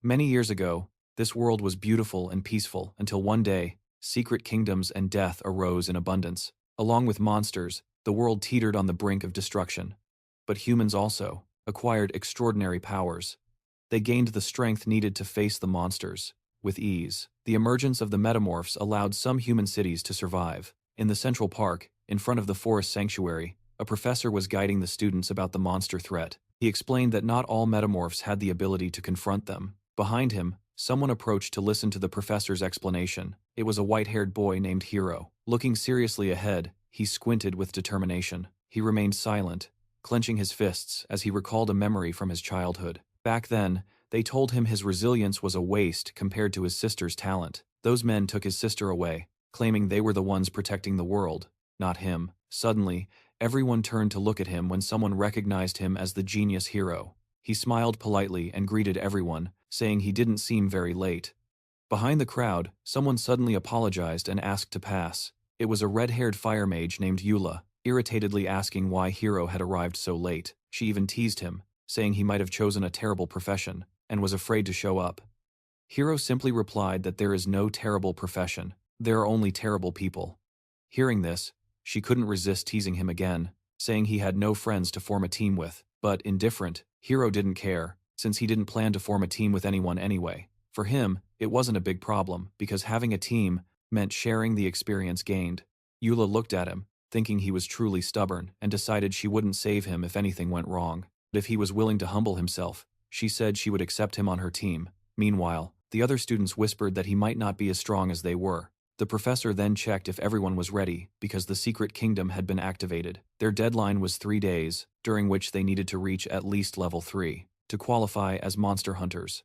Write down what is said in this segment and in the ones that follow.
Many years ago, this world was beautiful and peaceful until one day, secret kingdoms and death arose in abundance. Along with monsters, the world teetered on the brink of destruction. But humans also acquired extraordinary powers. They gained the strength needed to face the monsters with ease. The emergence of the Metamorphs allowed some human cities to survive. In the Central Park, in front of the forest sanctuary, a professor was guiding the students about the monster threat. He explained that not all Metamorphs had the ability to confront them. Behind him, someone approached to listen to the professor's explanation. It was a white-haired boy named Hiro. Looking seriously ahead, he squinted with determination. He remained silent, clenching his fists as he recalled a memory from his childhood. Back then, they told him his resilience was a waste compared to his sister's talent. Those men took his sister away, claiming they were the ones protecting the world, not him. Suddenly, everyone turned to look at him when someone recognized him as the genius Hiro. He smiled politely and greeted everyone, saying he didn't seem very late. Behind the crowd, someone suddenly apologized and asked to pass. It was a red-haired fire mage named Eula, irritatedly asking why Hiro had arrived so late. She even teased him, saying he might have chosen a terrible profession, and was afraid to show up. Hiro simply replied that there is no terrible profession, there are only terrible people. Hearing this, she couldn't resist teasing him again, saying he had no friends to form a team with. But, indifferent, Hiro didn't care, since he didn't plan to form a team with anyone anyway. For him, it wasn't a big problem, because having a team meant sharing the experience gained. Eula looked at him, thinking he was truly stubborn, and decided she wouldn't save him if anything went wrong. But if he was willing to humble himself, she said she would accept him on her team. Meanwhile, the other students whispered that he might not be as strong as they were. The professor then checked if everyone was ready, because the secret kingdom had been activated. Their deadline was 3 days, during which they needed to reach at least level 3, to qualify as monster hunters.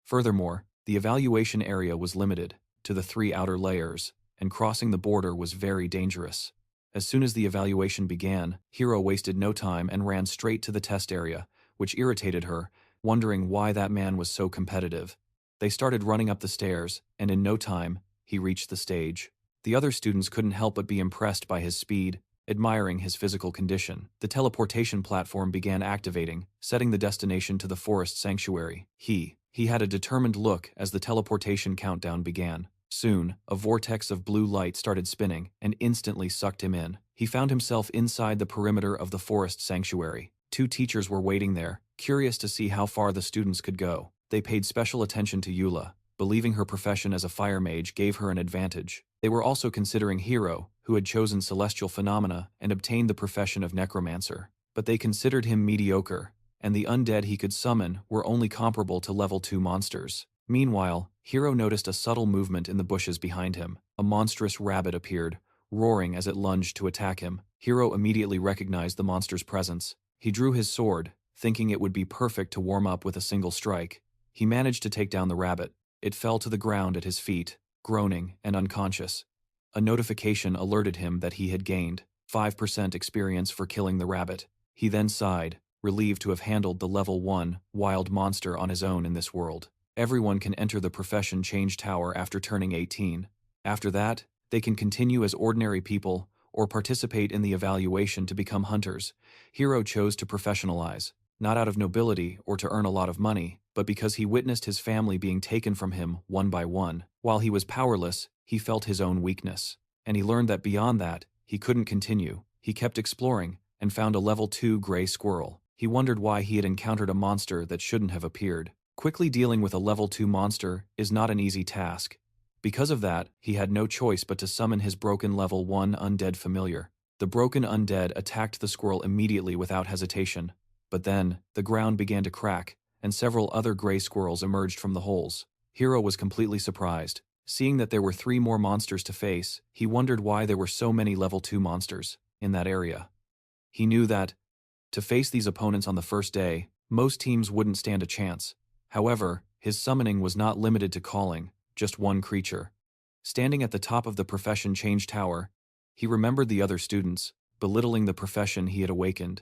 Furthermore, the evaluation area was limited to the 3 outer layers, and crossing the border was very dangerous. As soon as the evaluation began, Hiro wasted no time and ran straight to the test area, which irritated her, wondering why that man was so competitive. They started running up the stairs, and in no time, he reached the stage. The other students couldn't help but be impressed by his speed, admiring his physical condition. The teleportation platform began activating, setting the destination to the forest sanctuary. He had a determined look as the teleportation countdown began. Soon, a vortex of blue light started spinning and instantly sucked him in. He found himself inside the perimeter of the forest sanctuary. 2 teachers were waiting there, curious to see how far the students could go. They paid special attention to Eula, believing her profession as a fire mage gave her an advantage. They were also considering Hiro, who had chosen celestial phenomena and obtained the profession of necromancer. But they considered him mediocre, and the undead he could summon were only comparable to level 2 monsters. Meanwhile, Hiro noticed a subtle movement in the bushes behind him. A monstrous rabbit appeared, roaring as it lunged to attack him. Hiro immediately recognized the monster's presence. He drew his sword, thinking it would be perfect to warm up with a single strike. He managed to take down the rabbit. It fell to the ground at his feet, groaning and unconscious. A notification alerted him that he had gained 5% experience for killing the rabbit. He then sighed, relieved to have handled the level 1 wild monster on his own in this world. Everyone can enter the profession change tower after turning 18. After that, they can continue as ordinary people or participate in the evaluation to become hunters. Hiro chose to professionalize, not out of nobility or to earn a lot of money, but because he witnessed his family being taken from him one by one. While he was powerless, he felt his own weakness, and he learned that beyond that, he couldn't continue. He kept exploring and found a level 2 gray squirrel. He wondered why he had encountered a monster that shouldn't have appeared. Quickly dealing with a level 2 monster is not an easy task. Because of that, he had no choice but to summon his broken level 1 undead familiar. The broken undead attacked the squirrel immediately without hesitation. But then, the ground began to crack, and several other gray squirrels emerged from the holes. Hiro was completely surprised. Seeing that there were 3 more monsters to face, he wondered why there were so many level 2 monsters in that area. He knew that, to face these opponents on the first day, most teams wouldn't stand a chance. However, his summoning was not limited to calling just one creature. Standing at the top of the profession change tower, he remembered the other students, belittling the profession he had awakened.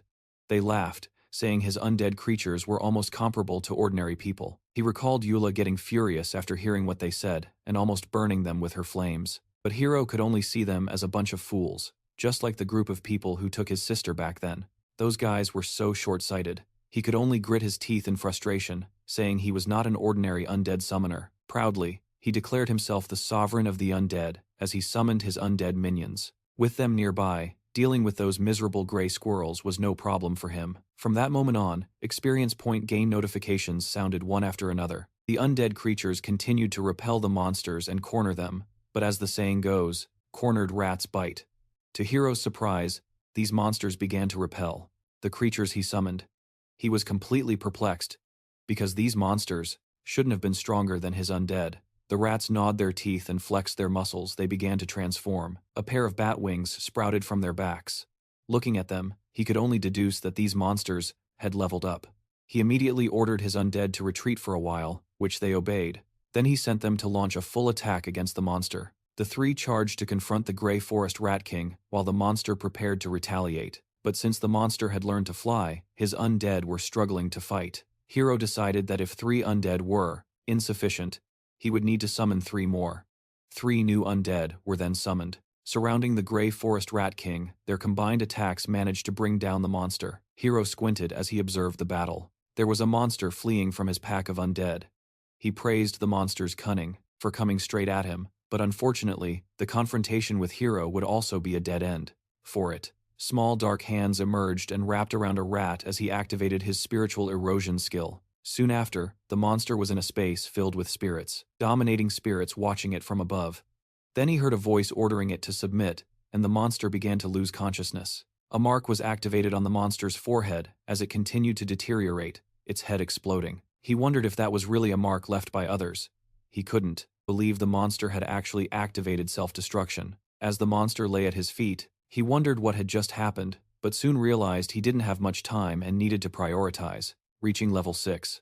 They laughed, saying his undead creatures were almost comparable to ordinary people. He recalled Eula getting furious after hearing what they said, and almost burning them with her flames. But Hiro could only see them as a bunch of fools, just like the group of people who took his sister back then. Those guys were so short-sighted. He could only grit his teeth in frustration, saying he was not an ordinary undead summoner. Proudly, he declared himself the sovereign of the undead as he summoned his undead minions. With them nearby, dealing with those miserable gray squirrels was no problem for him. From that moment on, experience point gain notifications sounded one after another. The undead creatures continued to repel the monsters and corner them, but as the saying goes, cornered rats bite. To Hiro's surprise, these monsters began to repel the creatures he summoned. He was completely perplexed, because these monsters shouldn't have been stronger than his undead. The rats gnawed their teeth and flexed their muscles. They began to transform. A pair of bat wings sprouted from their backs. Looking at them, he could only deduce that these monsters had leveled up. He immediately ordered his undead to retreat for a while, which they obeyed. Then he sent them to launch a full attack against the monster. The three charged to confront the Grey Forest Rat King, while the monster prepared to retaliate. But since the monster had learned to fly, his undead were struggling to fight. Hiro decided that if 3 undead were insufficient, he would need to summon 3 more. 3 new undead were then summoned. Surrounding the Grey Forest Rat King, their combined attacks managed to bring down the monster. Hiro squinted as he observed the battle. There was a monster fleeing from his pack of undead. He praised the monster's cunning for coming straight at him, but unfortunately, the confrontation with Hiro would also be a dead end for it. Small dark hands emerged and wrapped around a rat as he activated his Spiritual Erosion skill. Soon after, the monster was in a space filled with spirits, dominating spirits watching it from above. Then he heard a voice ordering it to submit, and the monster began to lose consciousness. A mark was activated on the monster's forehead as it continued to deteriorate, its head exploding. He wondered if that was really a mark left by others. He couldn't believe the monster had actually activated self-destruction. As the monster lay at his feet, he wondered what had just happened, but soon realized he didn't have much time and needed to prioritize. Reaching level 6.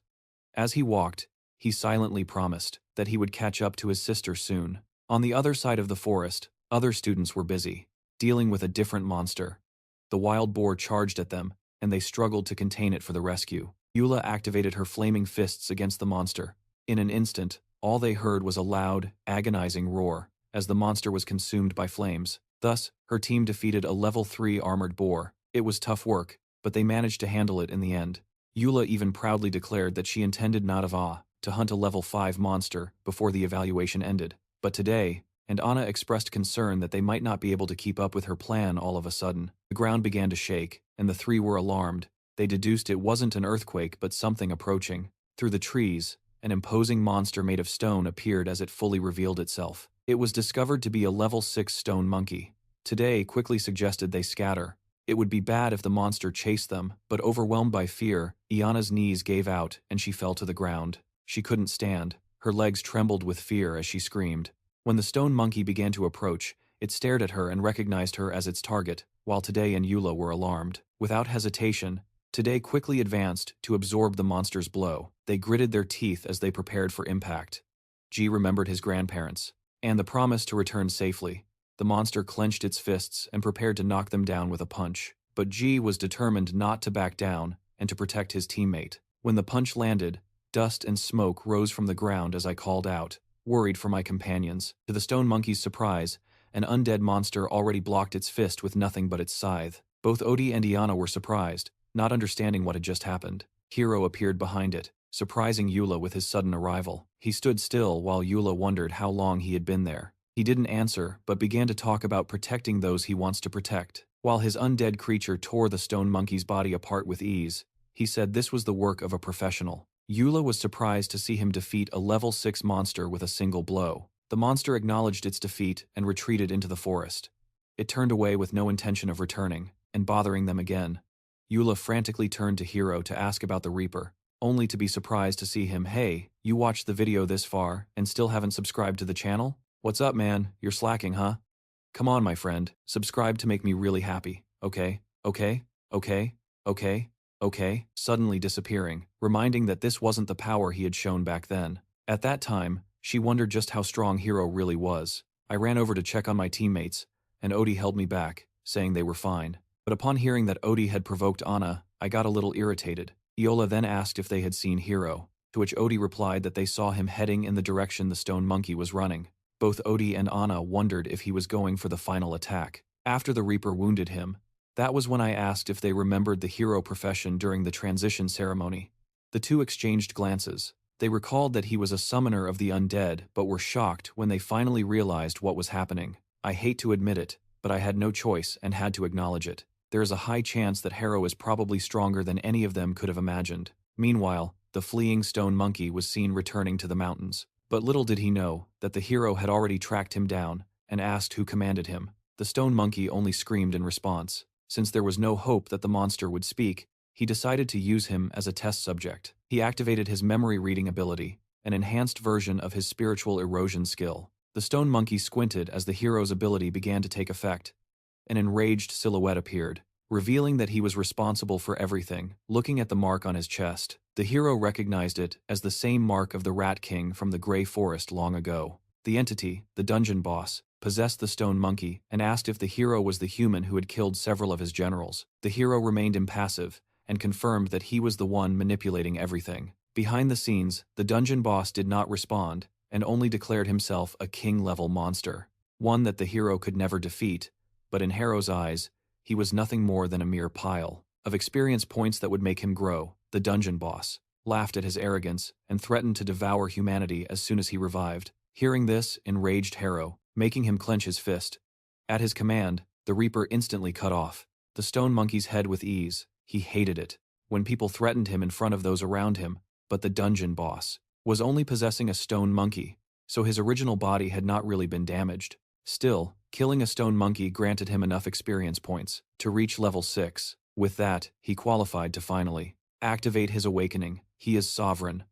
As he walked, he silently promised that he would catch up to his sister soon. On the other side of the forest, other students were busy, dealing with a different monster. The wild boar charged at them, and they struggled to contain it for the rescue. Eula activated her flaming fists against the monster. In an instant, all they heard was a loud, agonizing roar, as the monster was consumed by flames. Thus, her team defeated a level 3 armored boar. It was tough work, but they managed to handle it in the end. Eula even proudly declared that she intended Manhwa to hunt a level 5 monster before the evaluation ended. But today, and Anna expressed concern that they might not be able to keep up with her plan all of a sudden. The ground began to shake, and the 3 were alarmed. They deduced it wasn't an earthquake but something approaching. Through the trees, an imposing monster made of stone appeared as it fully revealed itself. It was discovered to be a level 6 stone monkey. Today quickly suggested they scatter. It would be bad if the monster chased them, but overwhelmed by fear, Iana's knees gave out and she fell to the ground. She couldn't stand. Her legs trembled with fear as she screamed. When the stone monkey began to approach, it stared at her and recognized her as its target, while Today and Eula were alarmed. Without hesitation, Today quickly advanced to absorb the monster's blow. They gritted their teeth as they prepared for impact. G remembered his grandparents, and the promise to return safely. The monster clenched its fists and prepared to knock them down with a punch. But G was determined not to back down and to protect his teammate. When the punch landed, dust and smoke rose from the ground as I called out, worried for my companions. To the stone monkey's surprise, an undead monster already blocked its fist with nothing but its scythe. Both Odie and Iana were surprised, not understanding what had just happened. Hiro appeared behind it, surprising Eula with his sudden arrival. He stood still while Eula wondered how long he had been there. He didn't answer, but began to talk about protecting those he wants to protect. While his undead creature tore the stone monkey's body apart with ease, he said this was the work of a professional. Eula was surprised to see him defeat a level 6 monster with a single blow. The monster acknowledged its defeat and retreated into the forest. It turned away with no intention of returning, and bothering them again. Eula frantically turned to Hiro to ask about the Reaper, only to be surprised to see him. "Hey, you watched the video this far and still haven't subscribed to the channel? What's up, man? You're slacking, huh? Come on, my friend, subscribe to make me really happy, okay? Okay? Okay? Okay? Okay?" Suddenly disappearing, reminding that this wasn't the power he had shown back then. At that time, she wondered just how strong Hiro really was. I ran over to check on my teammates, and Odie held me back, saying they were fine. But upon hearing that Odie had provoked Anna, I got a little irritated. Eula then asked if they had seen Hiro, to which Odie replied that they saw him heading in the direction the stone monkey was running. Both Odie and Anna wondered if he was going for the final attack. After the Reaper wounded him, that was when I asked if they remembered the hero profession during the transition ceremony. The two exchanged glances. They recalled that he was a summoner of the undead, but were shocked when they finally realized what was happening. I hate to admit it, but I had no choice and had to acknowledge it. There is a high chance that Hiro is probably stronger than any of them could have imagined. Meanwhile, the fleeing stone monkey was seen returning to the mountains. But little did he know that the hero had already tracked him down and asked who commanded him. The stone monkey only screamed in response. Since there was no hope that the monster would speak, he decided to use him as a test subject. He activated his memory reading ability, an enhanced version of his spiritual erosion skill. The stone monkey squinted as the hero's ability began to take effect. An enraged silhouette appeared, revealing that he was responsible for everything. Looking at the mark on his chest, the hero recognized it as the same mark of the Rat King from the Grey Forest long ago. The entity, the dungeon boss, possessed the stone monkey and asked if the hero was the human who had killed several of his generals. The hero remained impassive and confirmed that he was the one manipulating everything. Behind the scenes, the dungeon boss did not respond and only declared himself a king-level monster, one that the hero could never defeat, but in Hiro's eyes, he was nothing more than a mere pile of experience points that would make him grow. The dungeon boss laughed at his arrogance and threatened to devour humanity as soon as he revived. Hearing this enraged Hiro, making him clench his fist. At his command, the Reaper instantly cut off the stone monkey's head with ease. He hated it when people threatened him in front of those around him, but the dungeon boss was only possessing a stone monkey, so his original body had not really been damaged. Still, killing a stone monkey granted him enough experience points to reach level 6. With that, he qualified to finally activate his awakening. He is sovereign.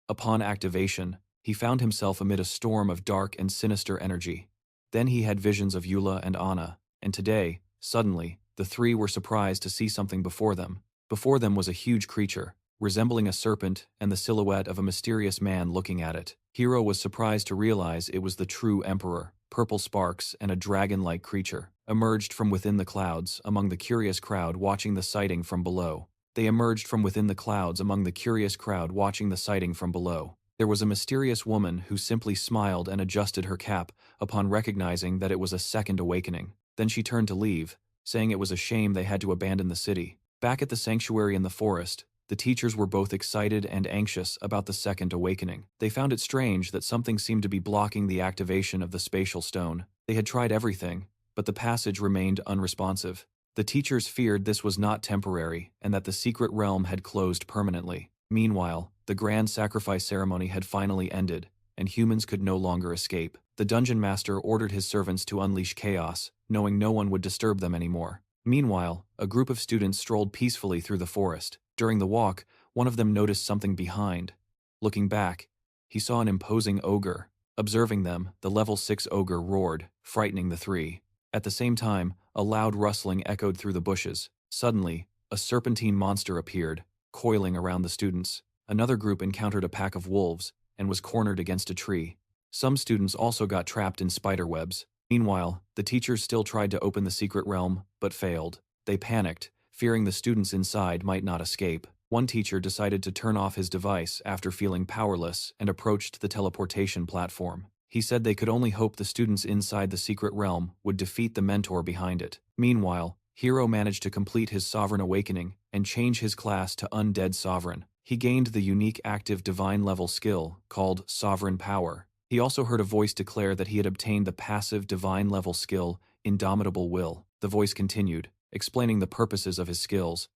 Upon activation, he found himself amid a storm of dark and sinister energy. Then he had visions of Eula and Anna, and today, suddenly, the three were surprised to see something before them. Before them was a huge creature, resembling a serpent and the silhouette of a mysterious man looking at it. Hiro was surprised to realize it was the true emperor. Purple sparks and a dragon-like creature emerged from within the clouds among the curious crowd watching the sighting from below. They emerged from within the clouds among the curious crowd watching the sighting from below. There was a mysterious woman who simply smiled and adjusted her cap upon recognizing that it was a second awakening. Then she turned to leave, saying it was a shame they had to abandon the city. Back at the sanctuary in the forest, the teachers were both excited and anxious about the second awakening. They found it strange that something seemed to be blocking the activation of the spatial stone. They had tried everything, but the passage remained unresponsive. The teachers feared this was not temporary and that the secret realm had closed permanently. Meanwhile, the grand sacrifice ceremony had finally ended, and humans could no longer escape. The dungeon master ordered his servants to unleash chaos, knowing no one would disturb them anymore. Meanwhile, a group of students strolled peacefully through the forest. During the walk, one of them noticed something behind. Looking back, he saw an imposing ogre. Observing them, the level 6 ogre roared, frightening the three. At the same time, a loud rustling echoed through the bushes. Suddenly, a serpentine monster appeared, coiling around the students. Another group encountered a pack of wolves and was cornered against a tree. Some students also got trapped in spider webs. Meanwhile, the teachers still tried to open the secret realm, but failed. They panicked, fearing the students inside might not escape. One teacher decided to turn off his device after feeling powerless and approached the teleportation platform. He said they could only hope the students inside the secret realm would defeat the mentor behind it. Meanwhile, Hiro managed to complete his sovereign awakening and change his class to Undead Sovereign. He gained the unique active divine level skill called Sovereign Power. He also heard a voice declare that he had obtained the passive divine level skill Indomitable Will. The voice continued, explaining the purposes of his skills,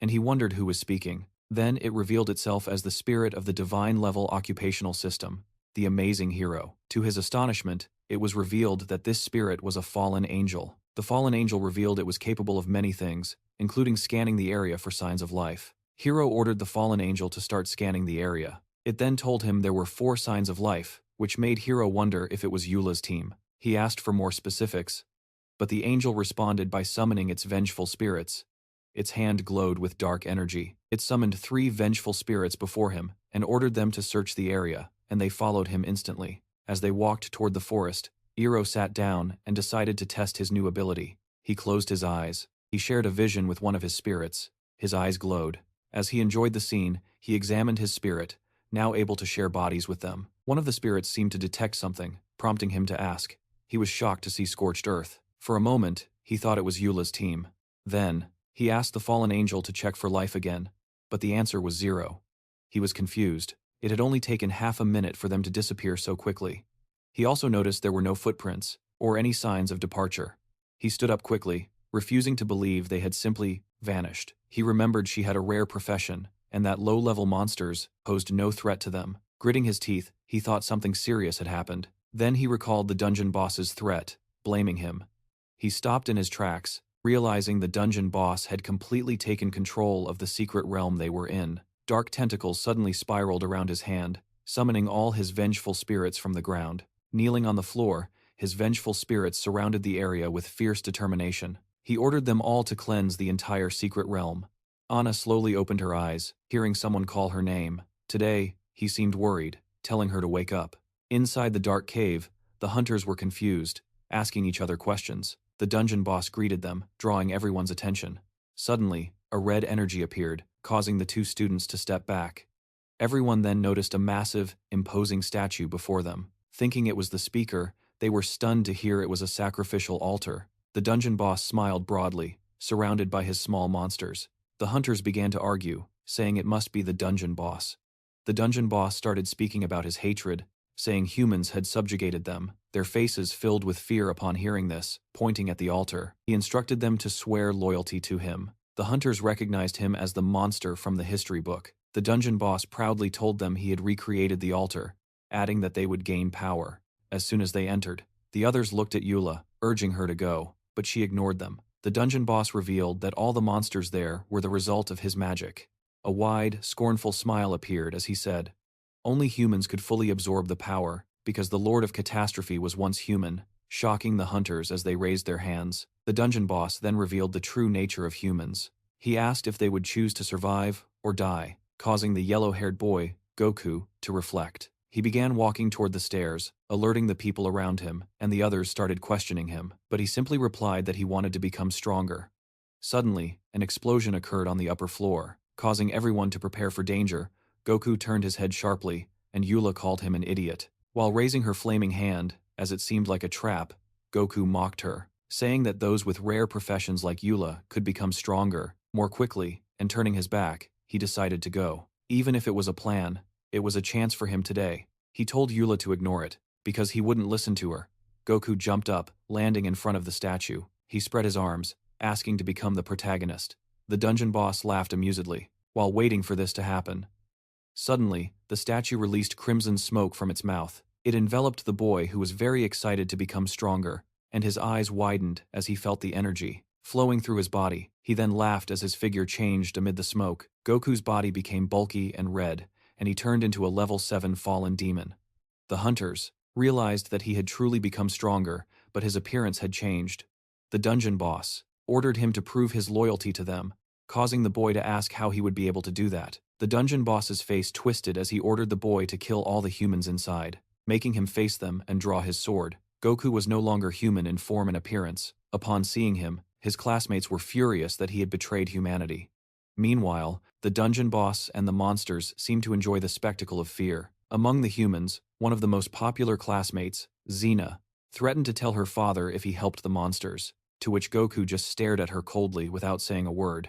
and he wondered who was speaking. Then it revealed itself as the spirit of the divine level occupational system, the amazing Hiro. To his astonishment, it was revealed that this spirit was a fallen angel. The fallen angel revealed it was capable of many things, including scanning the area for signs of life. Hiro ordered the fallen angel to start scanning the area. It then told him there were 4 signs of life, which made Hiro wonder if it was Eula's team. He asked for more specifics, but the angel responded by summoning its vengeful spirits. Its hand glowed with dark energy. It summoned 3 vengeful spirits before him and ordered them to search the area, and they followed him instantly. As they walked toward the forest, Hiro sat down and decided to test his new ability. He closed his eyes. He shared a vision with one of his spirits. His eyes glowed. As he enjoyed the scene, he examined his spirit, now able to share bodies with them. One of the spirits seemed to detect something, prompting him to ask. He was shocked to see scorched earth. For a moment, he thought it was Eula's team. Then, he asked the fallen angel to check for life again, but the answer was 0. He was confused. It had only taken half a minute for them to disappear so quickly. He also noticed there were no footprints, or any signs of departure. He stood up quickly, refusing to believe they had simply vanished. He remembered she had a rare profession, and that low-level monsters posed no threat to them. Gritting his teeth, he thought something serious had happened. Then he recalled the dungeon boss's threat, blaming him. He stopped in his tracks, realizing the dungeon boss had completely taken control of the secret realm they were in. Dark tentacles suddenly spiraled around his hand, summoning all his vengeful spirits from the ground. Kneeling on the floor, his vengeful spirits surrounded the area with fierce determination. He ordered them all to cleanse the entire secret realm. Anna slowly opened her eyes, hearing someone call her name. Today, he seemed worried, telling her to wake up. Inside the dark cave, the hunters were confused, asking each other questions. The dungeon boss greeted them, drawing everyone's attention. Suddenly, a red energy appeared, causing the two students to step back. Everyone then noticed a massive, imposing statue before them. Thinking it was the speaker, they were stunned to hear it was a sacrificial altar. The dungeon boss smiled broadly, surrounded by his small monsters. The hunters began to argue, saying it must be the dungeon boss. The dungeon boss started speaking about his hatred, saying humans had subjugated them, their faces filled with fear upon hearing this, pointing at the altar. He instructed them to swear loyalty to him. The hunters recognized him as the monster from the history book. The dungeon boss proudly told them he had recreated the altar, adding that they would gain power. As soon as they entered, the others looked at Eula, urging her to go, but she ignored them. The dungeon boss revealed that all the monsters there were the result of his magic. A wide, scornful smile appeared as he said, "Only humans could fully absorb the power, because the Lord of Catastrophe was once human," shocking the hunters as they raised their hands. The dungeon boss then revealed the true nature of humans. He asked if they would choose to survive or die, causing the yellow-haired boy, Goku, to reflect. He began walking toward the stairs, alerting the people around him, and the others started questioning him, but he simply replied that he wanted to become stronger. Suddenly, an explosion occurred on the upper floor, causing everyone to prepare for danger. Goku turned his head sharply, and Eula called him an idiot. While raising her flaming hand, as it seemed like a trap, Goku mocked her, saying that those with rare professions like Eula could become stronger, more quickly, and turning his back, he decided to go. Even if it was a plan, it was a chance for him today. He told Eula to ignore it, because he wouldn't listen to her. Goku jumped up, landing in front of the statue. He spread his arms, asking to become the protagonist. The dungeon boss laughed amusedly, while waiting for this to happen. Suddenly, the statue released crimson smoke from its mouth. It enveloped the boy, who was very excited to become stronger, and his eyes widened as he felt the energy flowing through his body. He then laughed as his figure changed amid the smoke. Goku's body became bulky and red, and he turned into a level 7 fallen demon. The hunters realized that he had truly become stronger, but his appearance had changed. The dungeon boss ordered him to prove his loyalty to them, causing the boy to ask how he would be able to do that. The dungeon boss's face twisted as he ordered the boy to kill all the humans inside, making him face them and draw his sword. Goku was no longer human in form and appearance. Upon seeing him, his classmates were furious that he had betrayed humanity. Meanwhile, the dungeon boss and the monsters seemed to enjoy the spectacle of fear. Among the humans, one of the most popular classmates, Xena, threatened to tell her father if he helped the monsters, to which Goku just stared at her coldly without saying a word.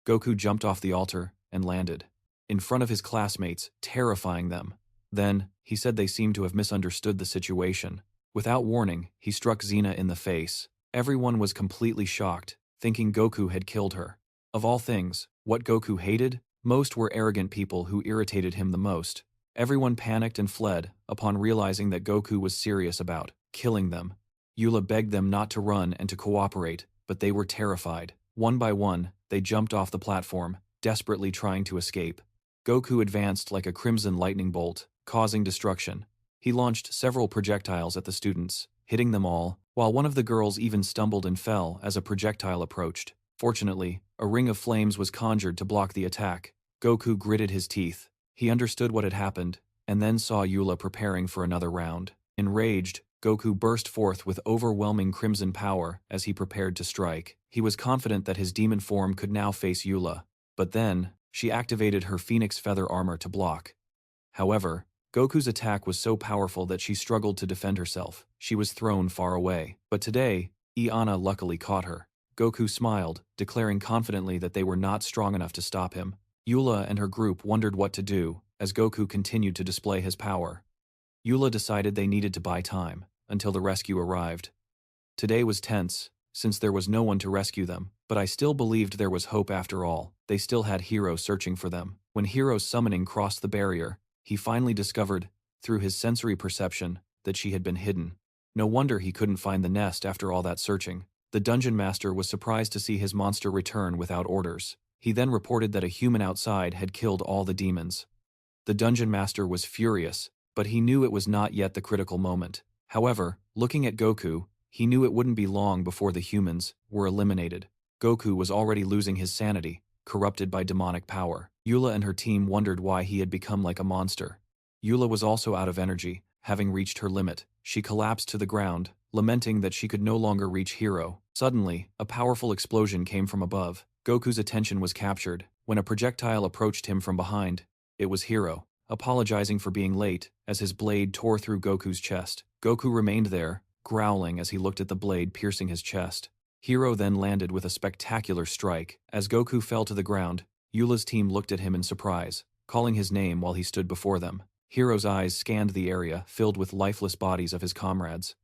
Goku jumped off the altar and landed in front of his classmates, terrifying them. Then, he said they seemed to have misunderstood the situation. Without warning, he struck Xena in the face. Everyone was completely shocked, thinking Goku had killed her. Of all things, what Goku hated most were arrogant people who irritated him the most. Everyone panicked and fled upon realizing that Goku was serious about killing them. Eula begged them not to run and to cooperate, but they were terrified. One by one, they jumped off the platform, desperately trying to escape. Goku advanced like a crimson lightning bolt, causing destruction. He launched several projectiles at the students, hitting them all, while one of the girls even stumbled and fell as a projectile approached. Fortunately, a ring of flames was conjured to block the attack. Goku gritted his teeth. He understood what had happened, and then saw Eula preparing for another round. Enraged, Goku burst forth with overwhelming crimson power as he prepared to strike. He was confident that his demon form could now face Eula, but then, she activated her phoenix feather armor to block. However, Goku's attack was so powerful that she struggled to defend herself. She was thrown far away. But today, Iana luckily caught her. Goku smiled, declaring confidently that they were not strong enough to stop him. Eula and her group wondered what to do, as Goku continued to display his power. Eula decided they needed to buy time, until the rescue arrived. Today was tense, since there was no one to rescue them, but I still believed there was hope after all. They still had Hiro searching for them. When Hiro's summoning crossed the barrier, he finally discovered, through his sensory perception, that she had been hidden. No wonder he couldn't find the nest after all that searching. The dungeon master was surprised to see his monster return without orders. He then reported that a human outside had killed all the demons. The dungeon master was furious, but he knew it was not yet the critical moment. However, looking at Goku, he knew it wouldn't be long before the humans were eliminated. Goku was already losing his sanity, corrupted by demonic power. Eula and her team wondered why he had become like a monster. Eula was also out of energy, having reached her limit. She collapsed to the ground, lamenting that she could no longer reach Hiro. Suddenly, a powerful explosion came from above. Goku's attention was captured. When a projectile approached him from behind, it was Hiro, apologizing for being late, as his blade tore through Goku's chest. Goku remained there, growling as he looked at the blade piercing his chest. Hiro then landed with a spectacular strike. As Goku fell to the ground, Eula's team looked at him in surprise, calling his name while he stood before them. Hiro's eyes scanned the area, filled with lifeless bodies of his comrades.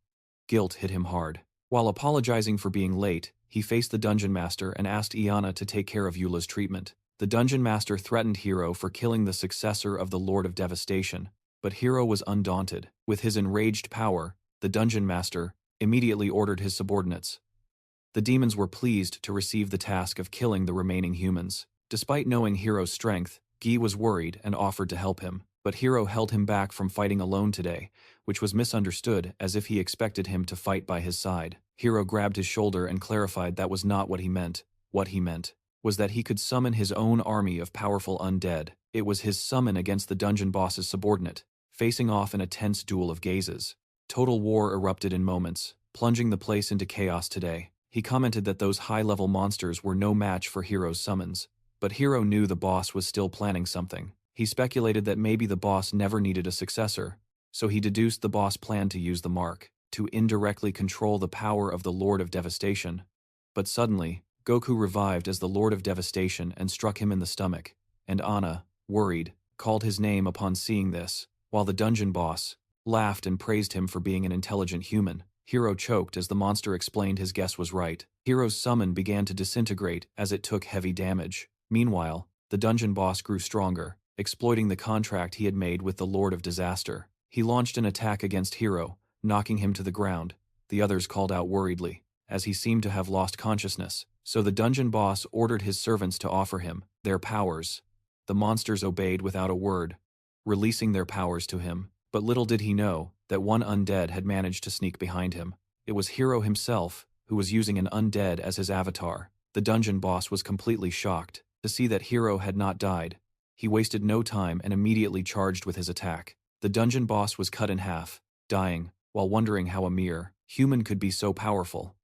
Guilt hit him hard. While apologizing for being late, he faced the dungeon master and asked Iana to take care of Eula's treatment. The dungeon master threatened Hiro for killing the successor of the Lord of Devastation, but Hiro was undaunted. With his enraged power, the dungeon master immediately ordered his subordinates. The demons were pleased to receive the task of killing the remaining humans. Despite knowing Hiro's strength, Gi was worried and offered to help him, but Hiro held him back from fighting alone today, which was misunderstood as if he expected him to fight by his side. Hiro grabbed his shoulder and clarified that was not what he meant. What he meant was that he could summon his own army of powerful undead. It was his summon against the dungeon boss's subordinate, facing off in a tense duel of gazes. Total war erupted in moments, plunging the place into chaos today. He commented that those high-level monsters were no match for Hiro's summons, but Hiro knew the boss was still planning something. He speculated that maybe the boss never needed a successor, so he deduced the boss planned to use the mark to indirectly control the power of the Lord of Devastation. But suddenly, Goku revived as the Lord of Devastation and struck him in the stomach, and Anna, worried, called his name upon seeing this, while the dungeon boss laughed and praised him for being an intelligent human. Hiro choked as the monster explained his guess was right. Hiro's summon began to disintegrate as it took heavy damage. Meanwhile, the dungeon boss grew stronger, exploiting the contract he had made with the Lord of Disaster. He launched an attack against Hiro, knocking him to the ground. The others called out worriedly, as he seemed to have lost consciousness, so the dungeon boss ordered his servants to offer him their powers. The monsters obeyed without a word, releasing their powers to him. But little did he know that one undead had managed to sneak behind him. It was Hiro himself, who was using an undead as his avatar. The dungeon boss was completely shocked to see that Hiro had not died. He wasted no time and immediately charged with his attack. The dungeon boss was cut in half, dying, while wondering how a mere human could be so powerful.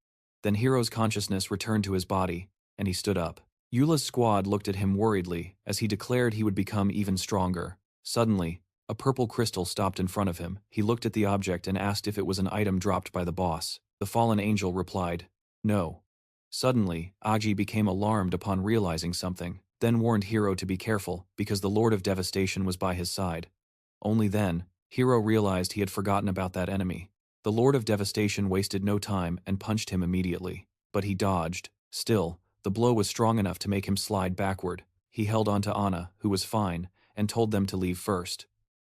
Then Hiro's consciousness returned to his body, and he stood up. Eula's squad looked at him worriedly as he declared he would become even stronger. Suddenly, a purple crystal stopped in front of him. He looked at the object and asked if it was an item dropped by the boss. The fallen angel replied, "No." Suddenly, Aji became alarmed upon realizing something, then warned Hiro to be careful because the Lord of Devastation was by his side. Only then, Hiro realized he had forgotten about that enemy. The Lord of Devastation wasted no time and punched him immediately, but he dodged. Still, the blow was strong enough to make him slide backward. He held on to Anna, who was fine, and told them to leave first.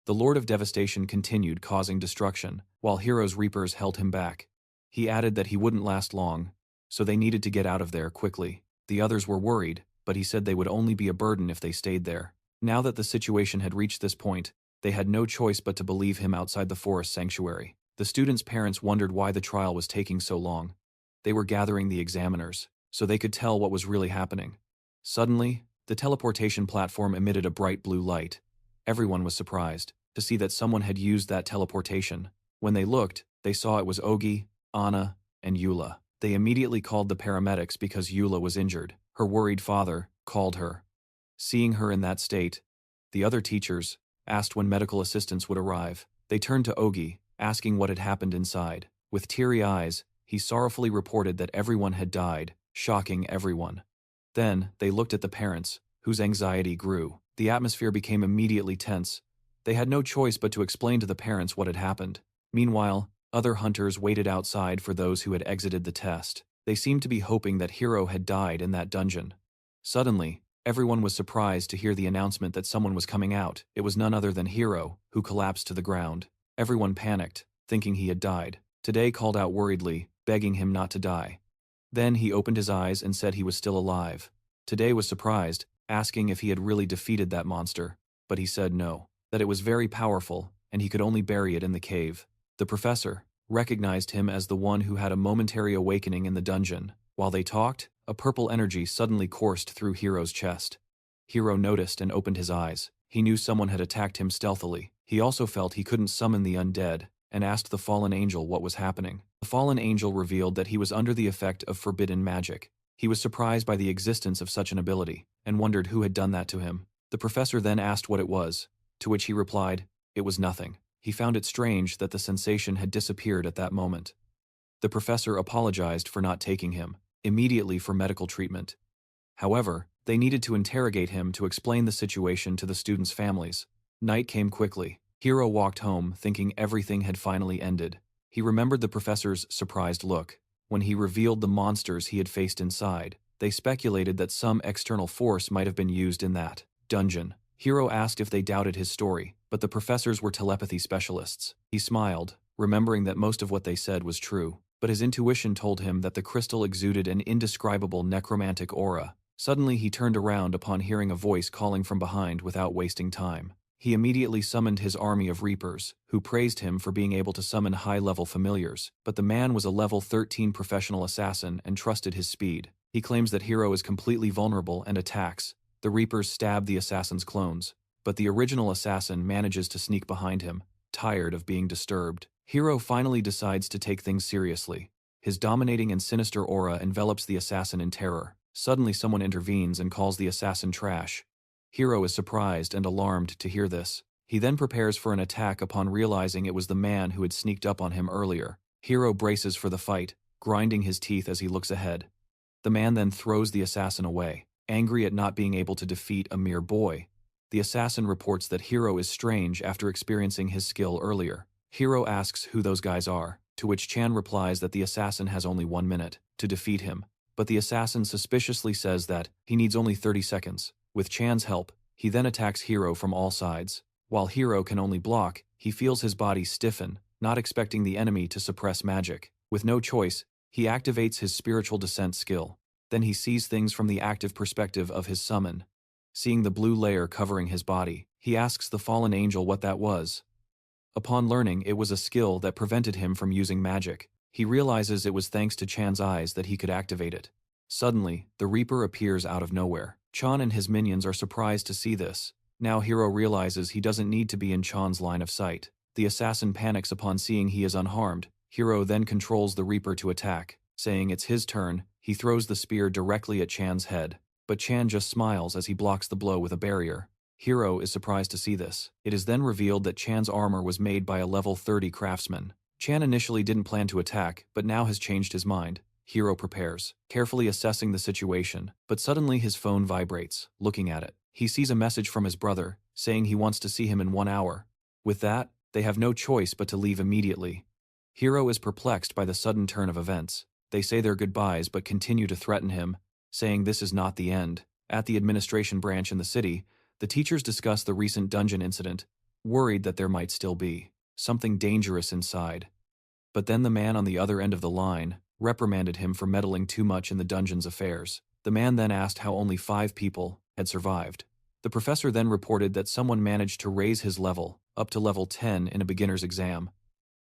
The Lord of Devastation continued causing destruction, while Hiro's Reapers held him back. He added that he wouldn't last long, so they needed to get out of there quickly. The others were worried, but he said they would only be a burden if they stayed there. Now that the situation had reached this point, they had no choice but to believe him outside the forest sanctuary. The students' parents wondered why the trial was taking so long. They were gathering the examiners, so they could tell what was really happening. Suddenly, the teleportation platform emitted a bright blue light. Everyone was surprised to see that someone had used that teleportation. When they looked, they saw it was Ogi, Anna, and Eula. They immediately called the paramedics because Eula was injured. Her worried father called her. Seeing her in that state, the other teachers asked when medical assistance would arrive. They turned to Ogi, asking what had happened inside. With teary eyes, he sorrowfully reported that everyone had died, shocking everyone. Then, they looked at the parents, whose anxiety grew. The atmosphere became immediately tense. They had no choice but to explain to the parents what had happened. Meanwhile, other hunters waited outside for those who had exited the test. They seemed to be hoping that Hiro had died in that dungeon. Suddenly, everyone was surprised to hear the announcement that someone was coming out. It was none other than Hiro, who collapsed to the ground. Everyone panicked, thinking he had died. Today called out worriedly, begging him not to die. Then he opened his eyes and said he was still alive. Today was surprised, asking if he had really defeated that monster, but he said no, that it was very powerful, and he could only bury it in the cave. The professor recognized him as the one who had a momentary awakening in the dungeon. While they talked, a purple energy suddenly coursed through Hiro's chest. Hiro noticed and opened his eyes. He knew someone had attacked him stealthily. He also felt he couldn't summon the undead, and asked the fallen angel what was happening. The fallen angel revealed that he was under the effect of forbidden magic. He was surprised by the existence of such an ability, and wondered who had done that to him. The professor then asked what it was, to which he replied, it was nothing. He found it strange that the sensation had disappeared at that moment. The professor apologized for not taking him immediately for medical treatment. However, they needed to interrogate him to explain the situation to the students' families. Night came quickly. Hiro walked home, thinking everything had finally ended. He remembered the professor's surprised look when he revealed the monsters he had faced inside. They speculated that some external force might have been used in that dungeon. Hiro asked if they doubted his story, but the professors were telepathy specialists. He smiled, remembering that most of what they said was true, but his intuition told him that the crystal exuded an indescribable necromantic aura. Suddenly he turned around upon hearing a voice calling from behind without wasting time. He immediately summoned his army of reapers, who praised him for being able to summon high-level familiars, but the man was a level 13 professional assassin and trusted his speed. He claims that Hiro is completely vulnerable and attacks. The reapers stab the assassin's clones, but the original assassin manages to sneak behind him, tired of being disturbed. Hiro finally decides to take things seriously. His dominating and sinister aura envelops the assassin in terror. Suddenly someone intervenes and calls the assassin trash. Hiro is surprised and alarmed to hear this. He then prepares for an attack upon realizing it was the man who had sneaked up on him earlier. Hiro braces for the fight, grinding his teeth as he looks ahead. The man then throws the assassin away, angry at not being able to defeat a mere boy. The assassin reports that Hiro is strange after experiencing his skill earlier. Hiro asks who those guys are, to which Chan replies that the assassin has only 1 minute to defeat him, but the assassin suspiciously says that he needs only 30 seconds. With Chan's help, he then attacks Hiro from all sides. While Hiro can only block, he feels his body stiffen, not expecting the enemy to suppress magic. With no choice, he activates his spiritual descent skill. Then he sees things from the active perspective of his summon. Seeing the blue layer covering his body, he asks the fallen angel what that was. Upon learning it was a skill that prevented him from using magic, he realizes it was thanks to Chan's eyes that he could activate it. Suddenly, the Reaper appears out of nowhere. Chan and his minions are surprised to see this. Now Hiro realizes he doesn't need to be in Chan's line of sight. The assassin panics upon seeing he is unharmed. Hiro then controls the Reaper to attack. Saying it's his turn, he throws the spear directly at Chan's head. But Chan just smiles as he blocks the blow with a barrier. Hiro is surprised to see this. It is then revealed that Chan's armor was made by a level 30 craftsman. Chan initially didn't plan to attack, but now has changed his mind. Hiro prepares, carefully assessing the situation, but suddenly his phone vibrates. Looking at it, he sees a message from his brother, saying he wants to see him in 1 hour. With that, they have no choice but to leave immediately. Hiro is perplexed by the sudden turn of events. They say their goodbyes but continue to threaten him, saying this is not the end. At the administration branch in the city, the teachers discuss the recent dungeon incident, worried that there might still be something dangerous inside. But then the man on the other end of the line reprimanded him for meddling too much in the dungeon's affairs. The man then asked how only 5 people had survived. The professor then reported that someone managed to raise his level up to level 10 in a beginner's exam.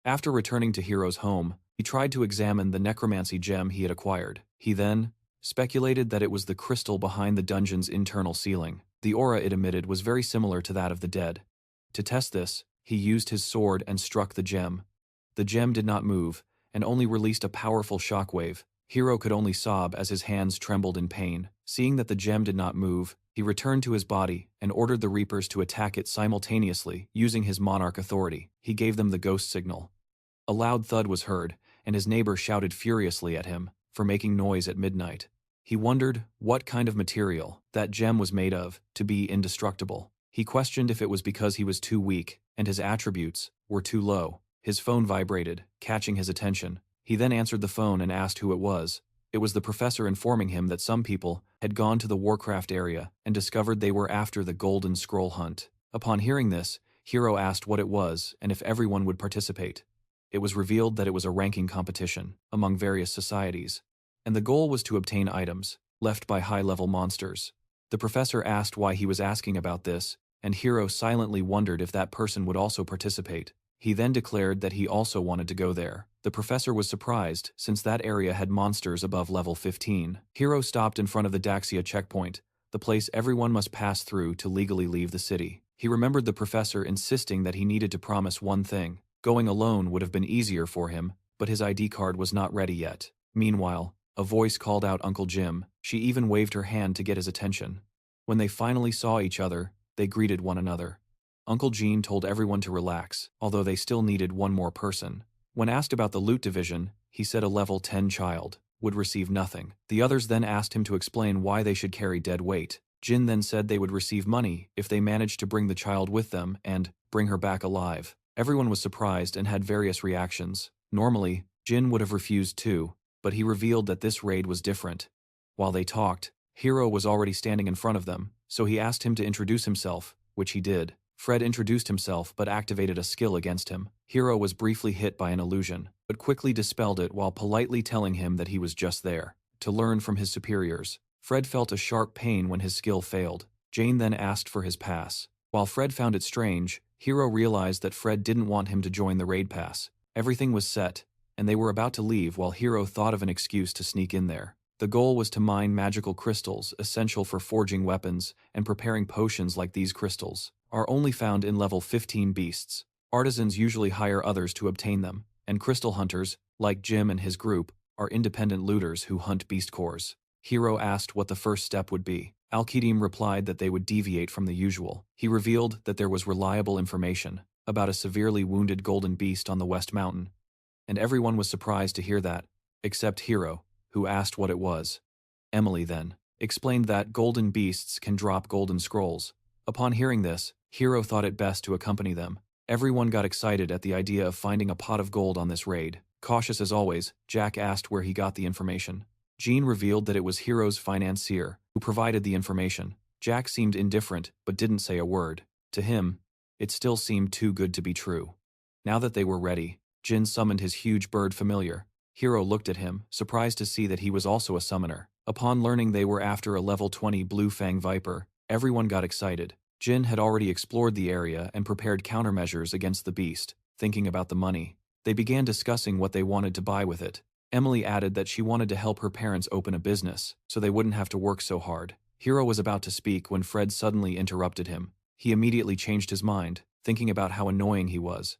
After returning to Hiro's home, he tried to examine the necromancy gem he had acquired. He then speculated that it was the crystal behind the dungeon's internal ceiling. The aura it emitted was very similar to that of the dead. To test this, he used his sword and struck the gem. The gem did not move, and only released a powerful shockwave. Hiro could only sob as his hands trembled in pain. Seeing that the gem did not move, he returned to his body and ordered the Reapers to attack it simultaneously, using his monarch authority. He gave them the ghost signal. A loud thud was heard, and his neighbor shouted furiously at him for making noise at midnight. He wondered what kind of material that that gem was made of, to be indestructible. He questioned if it was because he was too weak, and his attributes were too low. His phone vibrated, catching his attention. He then answered the phone and asked who it was. It was the professor informing him that some people had gone to the Warcraft area and discovered they were after the Golden Scroll hunt. Upon hearing this, Hiro asked what it was and if everyone would participate. It was revealed that it was a ranking competition among various societies, and the goal was to obtain items left by high-level monsters. The professor asked why he was asking about this, and Hiro silently wondered if that person would also participate. He then declared that he also wanted to go there. The professor was surprised, since that area had monsters above level 15. Hiro stopped in front of the Daxia checkpoint, the place everyone must pass through to legally leave the city. He remembered the professor insisting that he needed to promise one thing. Going alone would have been easier for him, but his ID card was not ready yet. Meanwhile, a voice called out Uncle Jim. She even waved her hand to get his attention. When they finally saw each other, they greeted one another. Uncle Gene told everyone to relax, although they still needed one more person. When asked about the loot division, he said a level 10 child would receive nothing. The others then asked him to explain why they should carry dead weight. Jin then said they would receive money if they managed to bring the child with them and bring her back alive. Everyone was surprised and had various reactions. Normally, Jin would have refused too, but he revealed that this raid was different. While they talked, Hiro was already standing in front of them, so he asked him to introduce himself, which he did. Fred introduced himself but activated a skill against him. Hiro was briefly hit by an illusion, but quickly dispelled it while politely telling him that he was just there to learn from his superiors. Fred felt a sharp pain when his skill failed. Jane then asked for his pass. While Fred found it strange, Hiro realized that Fred didn't want him to join the raid pass. Everything was set, and they were about to leave while Hiro thought of an excuse to sneak in there. The goal was to mine magical crystals essential for forging weapons and preparing potions. Like these crystals are only found in level 15 beasts. Artisans usually hire others to obtain them, and crystal hunters, like Jim and his group, are independent looters who hunt beast cores. Hiro asked what the first step would be. Al-Qadim replied that they would deviate from the usual. He revealed that there was reliable information about a severely wounded golden beast on the West Mountain, and everyone was surprised to hear that, except Hiro, who asked what it was. Emily then explained that golden beasts can drop golden scrolls. Upon hearing this, Hiro thought it best to accompany them. Everyone got excited at the idea of finding a pot of gold on this raid. Cautious as always, Jack asked where he got the information. Jean revealed that it was Hiro's financier who provided the information. Jack seemed indifferent but didn't say a word. To him, it still seemed too good to be true. Now that they were ready, Jin summoned his huge bird familiar. Hiro looked at him, surprised to see that he was also a summoner. Upon learning they were after a level 20 blue fang viper, everyone got excited. Jin had already explored the area and prepared countermeasures against the beast, thinking about the money. They began discussing what they wanted to buy with it. Emily added that she wanted to help her parents open a business, so they wouldn't have to work so hard. Hiro was about to speak when Fred suddenly interrupted him. He immediately changed his mind, thinking about how annoying he was.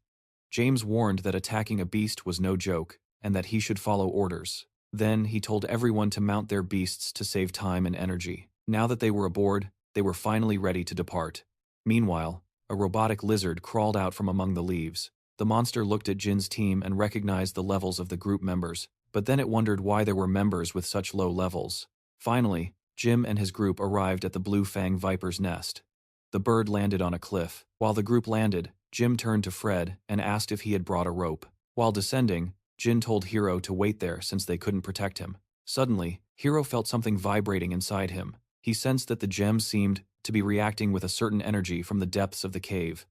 James warned that attacking a beast was no joke, and that he should follow orders. Then he told everyone to mount their beasts to save time and energy. Now that they were aboard, they were finally ready to depart. Meanwhile, a robotic lizard crawled out from among the leaves. The monster looked at Jin's team and recognized the levels of the group members, but then it wondered why there were members with such low levels. Finally, Jim and his group arrived at the Blue Fang Viper's nest. The bird landed on a cliff. While the group landed, Jim turned to Fred and asked if he had brought a rope. While descending, Jin told Hiro to wait there since they couldn't protect him. Suddenly, Hiro felt something vibrating inside him. He sensed that the gem seemed to be reacting with a certain energy from the depths of the cave.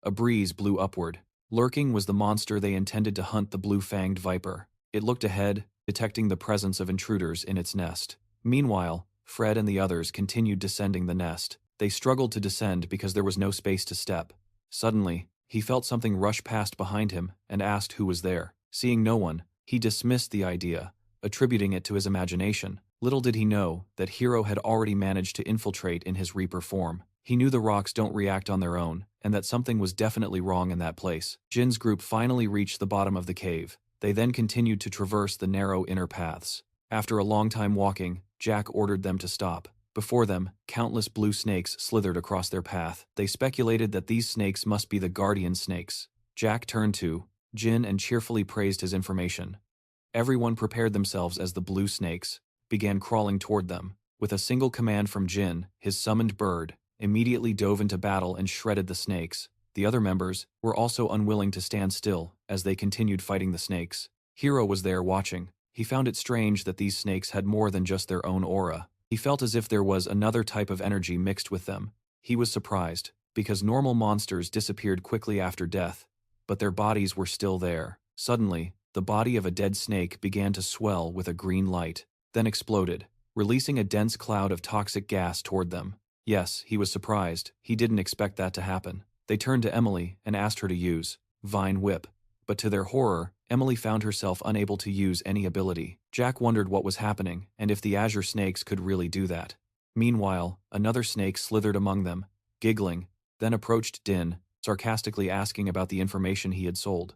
A breeze blew upward. Lurking was the monster they intended to hunt, the blue-fanged viper. It looked ahead, detecting the presence of intruders in its nest. Meanwhile, Fred and the others continued descending the nest. They struggled to descend because there was no space to step. Suddenly, he felt something rush past behind him and asked who was there. Seeing no one, he dismissed the idea, attributing it to his imagination. Little did he know that Hiro had already managed to infiltrate in his Reaper form. He knew the rocks don't react on their own, and that something was definitely wrong in that place. Jin's group finally reached the bottom of the cave. They then continued to traverse the narrow inner paths. After a long time walking, Jack ordered them to stop. Before them, countless blue snakes slithered across their path. They speculated that these snakes must be the guardian snakes. Jack turned to Jin and cheerfully praised his information. Everyone prepared themselves as the blue snakes began crawling toward them. With a single command from Jin, his summoned bird immediately dove into battle and shredded the snakes. The other members were also unwilling to stand still as they continued fighting the snakes. Hiro was there watching. He found it strange that these snakes had more than just their own aura. He felt as if there was another type of energy mixed with them. He was surprised, because normal monsters disappeared quickly after death, but their bodies were still there. Suddenly, the body of a dead snake began to swell with a green light, then exploded, releasing a dense cloud of toxic gas toward them. Yes, he was surprised. He didn't expect that to happen. They turned to Emily and asked her to use Vine Whip, but to their horror, Emily found herself unable to use any ability. Jack wondered what was happening and if the azure snakes could really do that. Meanwhile, another snake slithered among them, giggling, then approached Din, sarcastically asking about the information he had sold.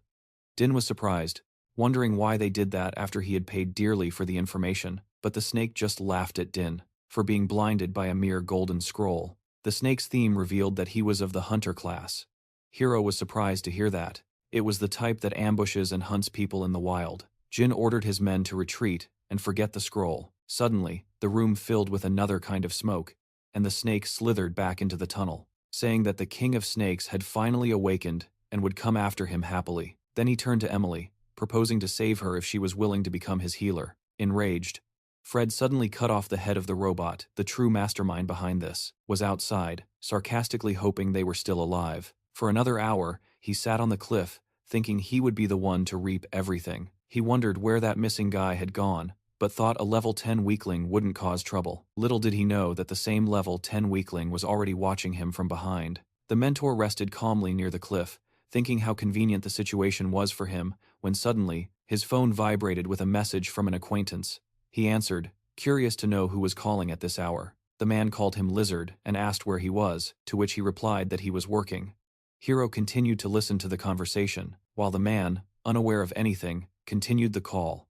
Din was surprised, wondering why they did that after he had paid dearly for the information, but the snake just laughed at Din for being blinded by a mere golden scroll. The snake's theme revealed that he was of the hunter class. Hiro was surprised to hear that. It was the type that ambushes and hunts people in the wild. Jin ordered his men to retreat and forget the scroll. Suddenly, the room filled with another kind of smoke, and the snake slithered back into the tunnel, saying that the king of snakes had finally awakened and would come after him happily. Then he turned to Emily, proposing to save her if she was willing to become his healer. Enraged, Fred suddenly cut off the head of the robot. The true mastermind behind this was outside, sarcastically hoping they were still alive. For another hour, he sat on the cliff, thinking he would be the one to reap everything. He wondered where that missing guy had gone, but thought a level 10 weakling wouldn't cause trouble. Little did he know that the same level 10 weakling was already watching him from behind. The mentor rested calmly near the cliff, thinking how convenient the situation was for him, when suddenly, his phone vibrated with a message from an acquaintance. He answered, curious to know who was calling at this hour. The man called him Lizard and asked where he was, to which he replied that he was working. Hiro continued to listen to the conversation, while the man, unaware of anything, continued the call.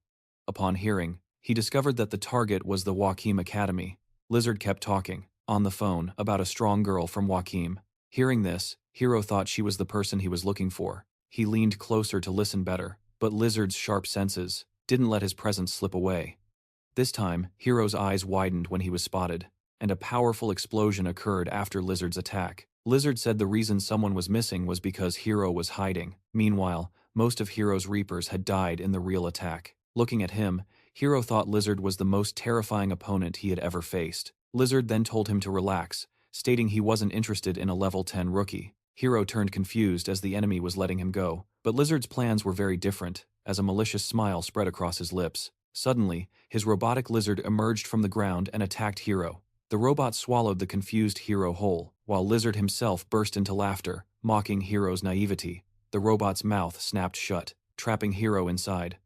Upon hearing, he discovered that the target was the Wakim Academy. Lizard kept talking, on the phone, about a strong girl from Wakim. Hearing this, Hiro thought she was the person he was looking for. He leaned closer to listen better, but Lizard's sharp senses didn't let his presence slip away. This time, Hiro's eyes widened when he was spotted, and a powerful explosion occurred after Lizard's attack. Lizard said the reason someone was missing was because Hiro was hiding. Meanwhile, most of Hiro's Reapers had died in the real attack. Looking at him, Hiro thought Lizard was the most terrifying opponent he had ever faced. Lizard then told him to relax, stating he wasn't interested in a level 10 rookie. Hiro turned confused as the enemy was letting him go, but Lizard's plans were very different, as a malicious smile spread across his lips. Suddenly, his robotic lizard emerged from the ground and attacked Hiro. The robot swallowed the confused Hiro whole, while Lizard himself burst into laughter, mocking Hiro's naivety. The robot's mouth snapped shut, trapping Hiro inside.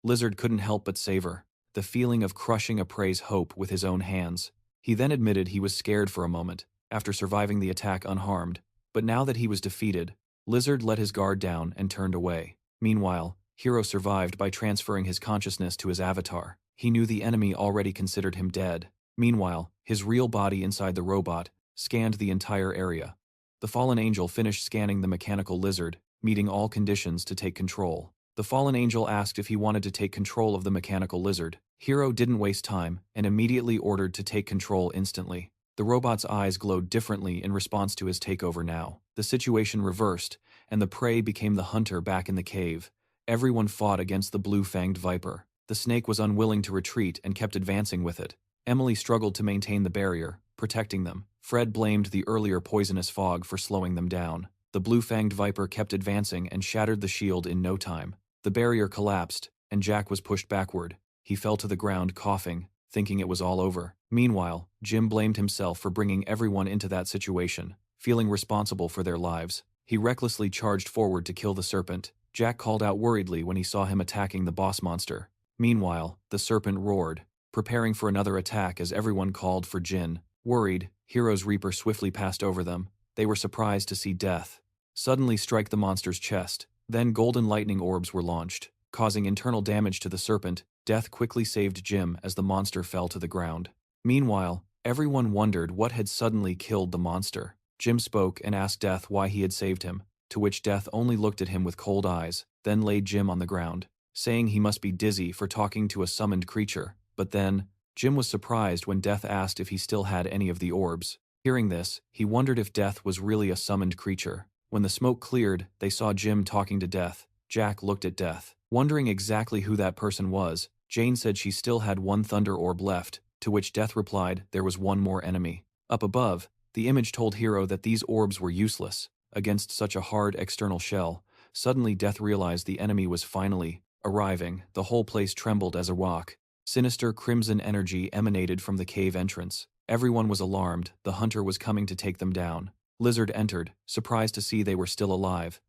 Lizard couldn't help but savor the feeling of crushing a prey's hope with his own hands. He then admitted he was scared for a moment, after surviving the attack unharmed, but now that he was defeated, Lizard let his guard down and turned away. Meanwhile, Hiro survived by transferring his consciousness to his avatar. He knew the enemy already considered him dead. Meanwhile, his real body inside the robot scanned the entire area. The fallen angel finished scanning the mechanical lizard, meeting all conditions to take control. The fallen angel asked if he wanted to take control of the mechanical lizard. Hiro didn't waste time and immediately ordered to take control instantly. The robot's eyes glowed differently in response to his takeover now. The situation reversed, and the prey became the hunter back in the cave. Everyone fought against the blue-fanged viper. The snake was unwilling to retreat and kept advancing with it. Emily struggled to maintain the barrier, protecting them. Fred blamed the earlier poisonous fog for slowing them down. The blue-fanged viper kept advancing and shattered the shield in no time. The barrier collapsed, and Jack was pushed backward. He fell to the ground coughing, thinking it was all over. Meanwhile, Jim blamed himself for bringing everyone into that situation, feeling responsible for their lives. He recklessly charged forward to kill the serpent. Jack called out worriedly when he saw him attacking the boss monster. Meanwhile, the serpent roared, preparing for another attack as everyone called for Jin. Worried, Hiro's Reaper swiftly passed over them. They were surprised to see death suddenly strike the monster's chest. Then golden lightning orbs were launched, causing internal damage to the serpent. Death quickly saved Jim as the monster fell to the ground. Meanwhile, everyone wondered what had suddenly killed the monster. Jim spoke and asked Death why he had saved him, to which Death only looked at him with cold eyes, then laid Jim on the ground, saying he must be dizzy for talking to a summoned creature. But then, Jim was surprised when Death asked if he still had any of the orbs. Hearing this, he wondered if Death was really a summoned creature. When the smoke cleared, they saw Jim talking to Death. Jack looked at Death. Wondering exactly who that person was, Jane said she still had one thunder orb left, to which Death replied there was one more enemy. Up above, the image told Hiro that these orbs were useless against such a hard external shell. Suddenly Death realized the enemy was finally arriving. The whole place trembled as a rock. Sinister crimson energy emanated from the cave entrance. Everyone was alarmed. The hunter was coming to take them down. Lizard entered, surprised to see they were still alive.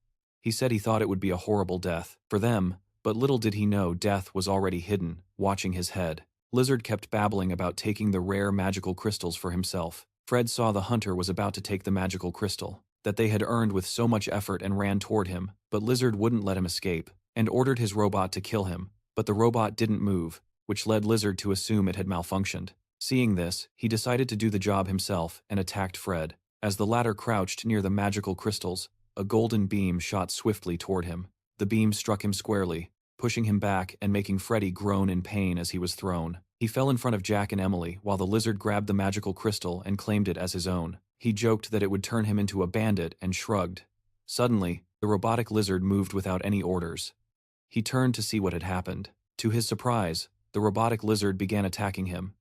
He said he thought it would be a horrible death for them, but little did he know Death was already hidden, watching his head. Lizard kept babbling about taking the rare magical crystals for himself. Fred saw the hunter was about to take the magical crystal that they had earned with so much effort and ran toward him, but Lizard wouldn't let him escape, and ordered his robot to kill him, but the robot didn't move, which led Lizard to assume it had malfunctioned. Seeing this, he decided to do the job himself and attacked Fred. As the latter crouched near the magical crystals, a golden beam shot swiftly toward him. The beam struck him squarely, pushing him back and making Freddy groan in pain as he was thrown. He fell in front of Jack and Emily while the lizard grabbed the magical crystal and claimed it as his own. He joked that it would turn him into a bandit and shrugged. Suddenly, the robotic lizard moved without any orders. He turned to see what had happened. To his surprise, the robotic lizard began attacking him.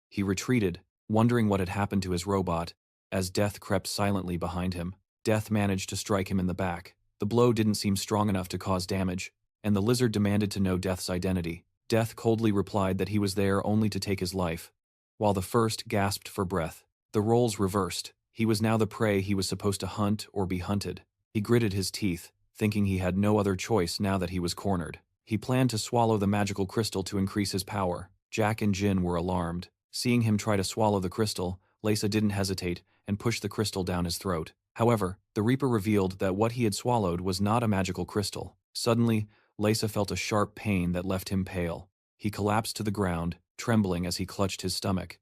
He retreated, wondering what had happened to his robot, as Death crept silently behind him. Death managed to strike him in the back. The blow didn't seem strong enough to cause damage, and the lizard demanded to know Death's identity. Death coldly replied that he was there only to take his life, while the first gasped for breath. The roles reversed. He was now the prey he was supposed to hunt or be hunted. He gritted his teeth, thinking he had no other choice now that he was cornered. He planned to swallow the magical crystal to increase his power. Jack and Jin were alarmed. Seeing him try to swallow the crystal, Lisa didn't hesitate and pushed the crystal down his throat. However, the Reaper revealed that what he had swallowed was not a magical crystal. Suddenly, Lisa felt a sharp pain that left him pale. He collapsed to the ground, trembling as he clutched his stomach.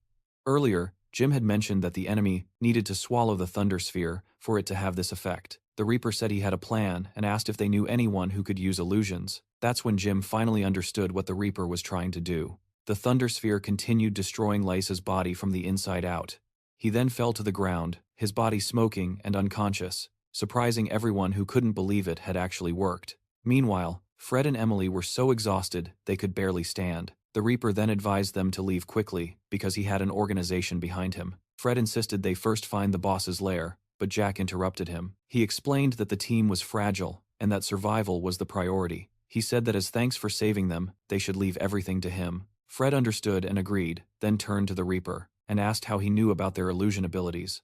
Earlier, Jim had mentioned that the enemy needed to swallow the Thunder Sphere for it to have this effect. The Reaper said he had a plan and asked if they knew anyone who could use illusions. That's when Jim finally understood what the Reaper was trying to do. The Thunder Sphere continued destroying Lisa's body from the inside out. He then fell to the ground, his body smoking and unconscious, surprising everyone who couldn't believe it had actually worked. Meanwhile, Fred and Emily were so exhausted they could barely stand. The Reaper then advised them to leave quickly because he had an organization behind him. Fred insisted they first find the boss's lair, but Jack interrupted him. He explained that the team was fragile and that survival was the priority. He said that as thanks for saving them, they should leave everything to him. Fred understood and agreed, then turned to the Reaper and asked how he knew about their illusion abilities.